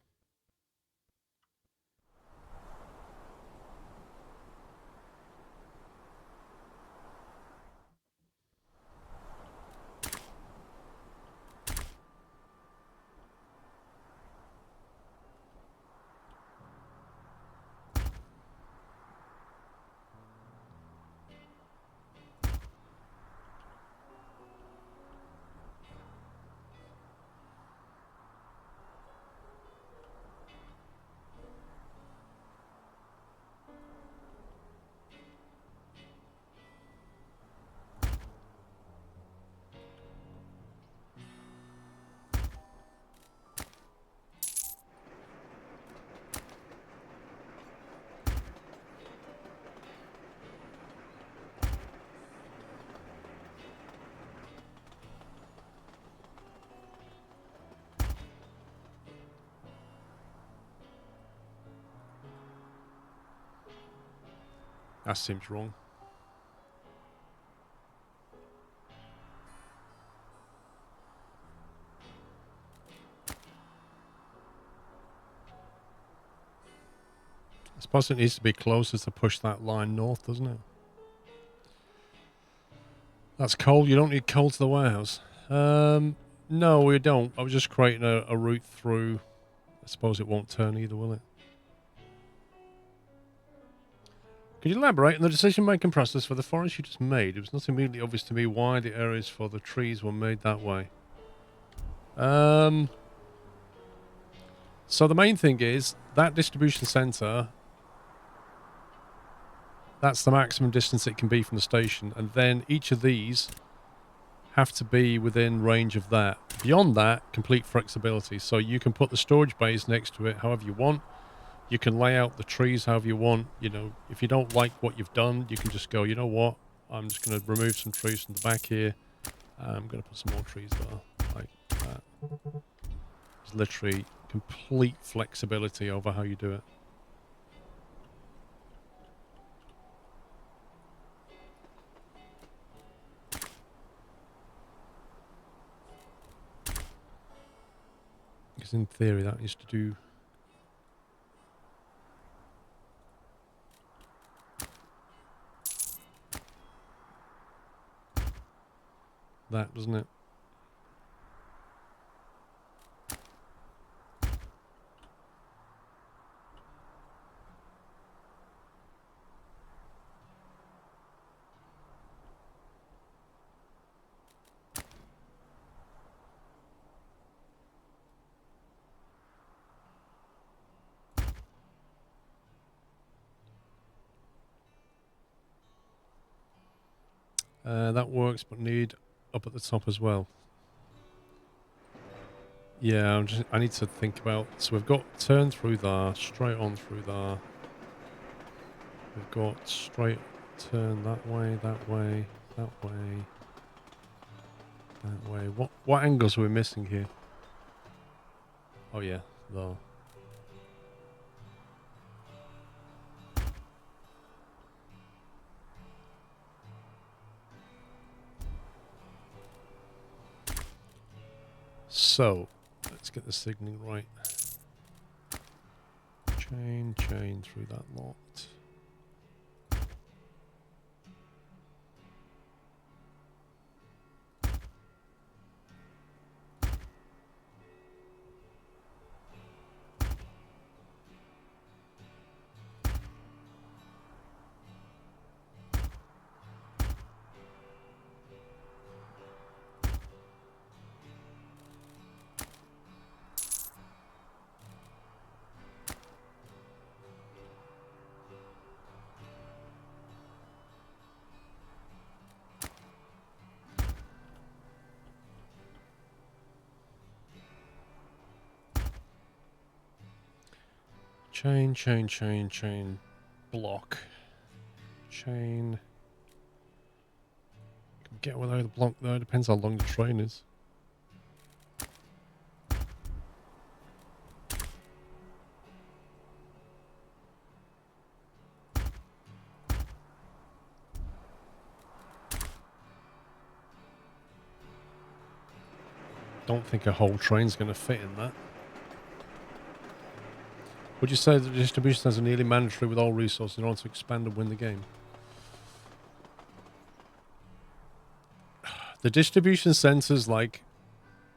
That seems wrong. I suppose it needs to be closer to push that line north, doesn't it? That's coal. You don't need coal to the warehouse. No, we don't. I was just creating a route through. I suppose it won't turn either, will it? Could you elaborate on the decision-making process for the forest you just made? It was not immediately obvious to me why the areas for the trees were made that way. So the main thing is that distribution center, that's the maximum distance it can be from the station, and then each of these have to be within range of that. Beyond that, complete flexibility. So you can put the storage bays next to it however you want. You can lay out the trees however you want. You know, if you don't like what you've done, you can just go, you know what? I'm just going to remove some trees from the back here. I'm going to put some more trees there, like that. It's literally complete flexibility over how you do it. Because in theory that is to do that, doesn't it? That works, but need up at the top as well. Yeah, I need to think about... So we've got turn through there, straight on through there. We've got straight turn that way, that way, that way, that way. What angles are we missing here? Oh yeah, there. So, let's get the signaling right. Chain through that lot. Chain, block. Chain. Can get without the block though, depends how long the train is. Don't think a whole train's going to fit in that. Would you say that the distribution is nearly mandatory with all resources in order to expand and win the game? The distribution centers, like,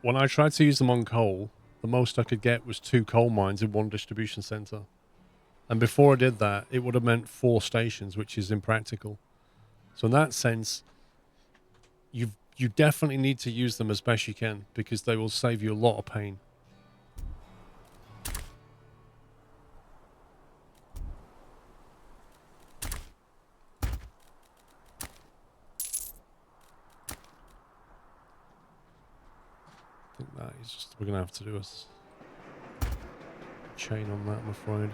when I tried to use them on coal, the most I could get was 2 coal mines in one distribution center. And before I did that, it would have meant 4 stations, which is impractical. So in that sense, you definitely need to use them as best you can, because they will save you a lot of pain. I think that is just, we're going to have to do a chain on that, I'm afraid.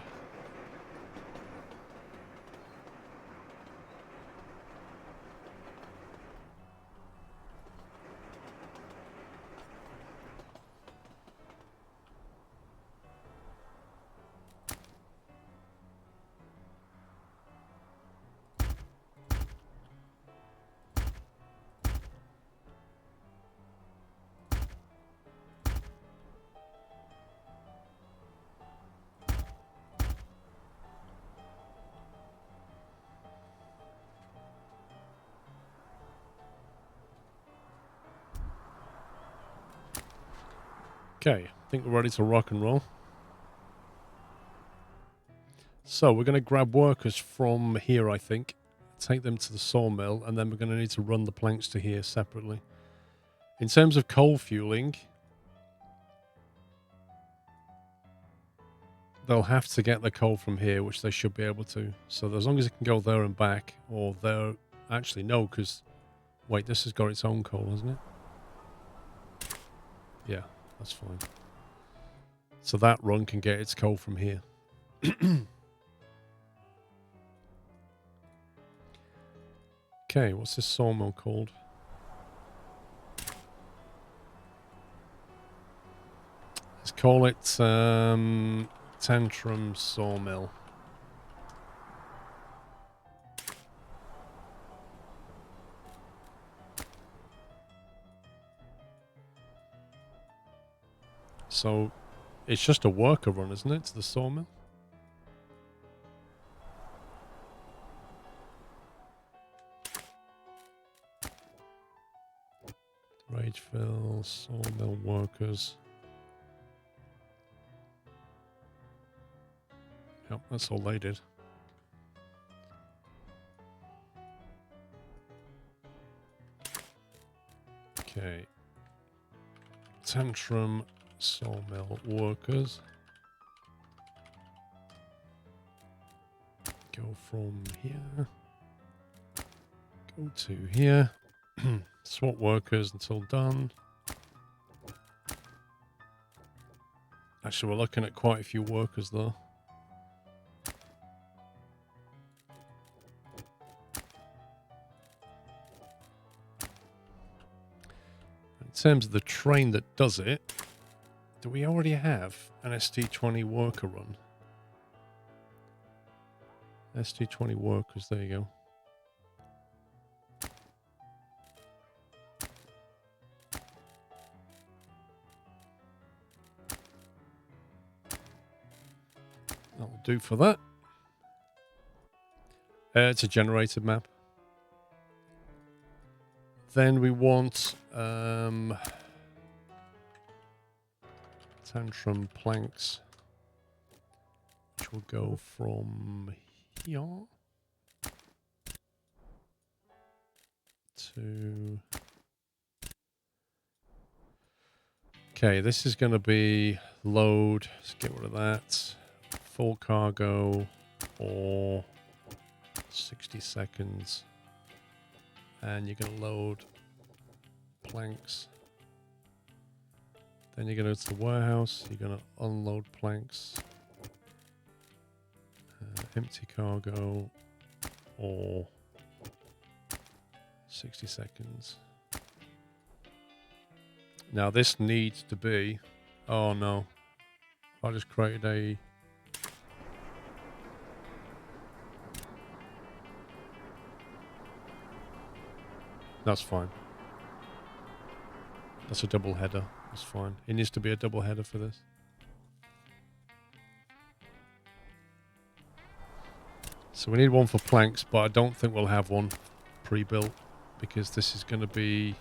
Okay, I think we're ready to rock and roll. So we're going to grab workers from here, I think. Take them to the sawmill, and then we're going to need to run the planks to here separately. In terms of coal fueling, they'll have to get the coal from here, which they should be able to. So as long as it can go there and back, or there... Actually, no, because... Wait, this has got its own coal, hasn't it? Yeah, that's fine. So that run can get its coal from here. Okay, what's this sawmill called? call it Tantrum Sawmill. So it's just a worker run, isn't it, to the sawmill? Rageville, sawmill workers. Yep, that's all they did. Okay. Tantrum sawmill workers. Go from here. Go to here. Swap workers until done. Actually, we're looking at quite a few workers though. In terms of the train that does it, do we already have an ST20 worker run? ST20 workers, there you go. That'll do for that. It's a generated map. Then we want Tantrum planks, which will go from here to... Okay, this is going to be load. Let's get rid of that. Full cargo or 60 seconds. And you're going to load planks. Then you're going to go to the warehouse. You're going to unload planks. Empty cargo or 60 seconds. Now this needs to be... Oh no. I just created a... That's fine. That's a double header. That's fine. It needs to be a double header for this. So we need one for planks, but I don't think we'll have one pre-built because this is going to be...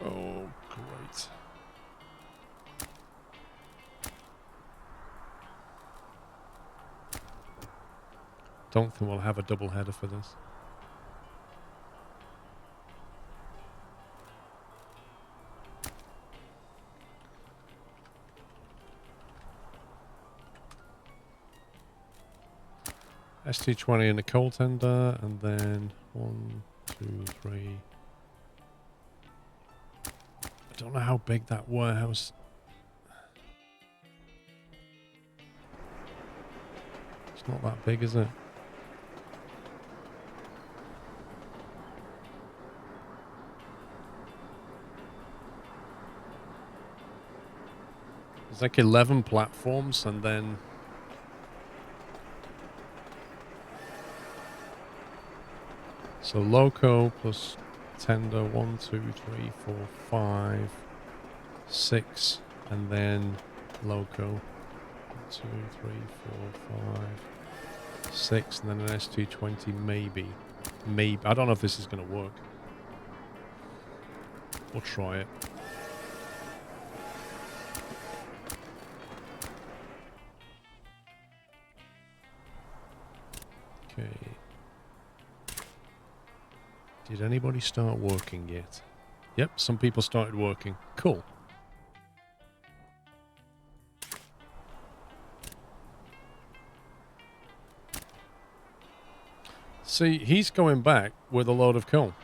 Oh, great. Don't think we'll have a double header for this. ST20 in the coal tender, and then 1, 2, 3. I don't know how big that warehouse. It's not that big, is it? There's like 11 platforms, and then so loco plus tender 1, 2, 3, 4, 5, 6, and then loco 1, 2, 3, 4, 5, 6, and then an ST20 maybe. I don't know if this is going to work. We'll try it. Okay. Did anybody start working yet? Yep, some people started working. Cool. See, he's going back with a load of coal.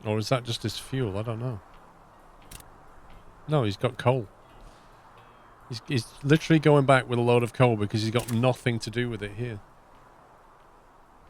Or is that just his fuel? I don't know. No, he's got coal. He's literally going back with a load of coal because he's got nothing to do with it here.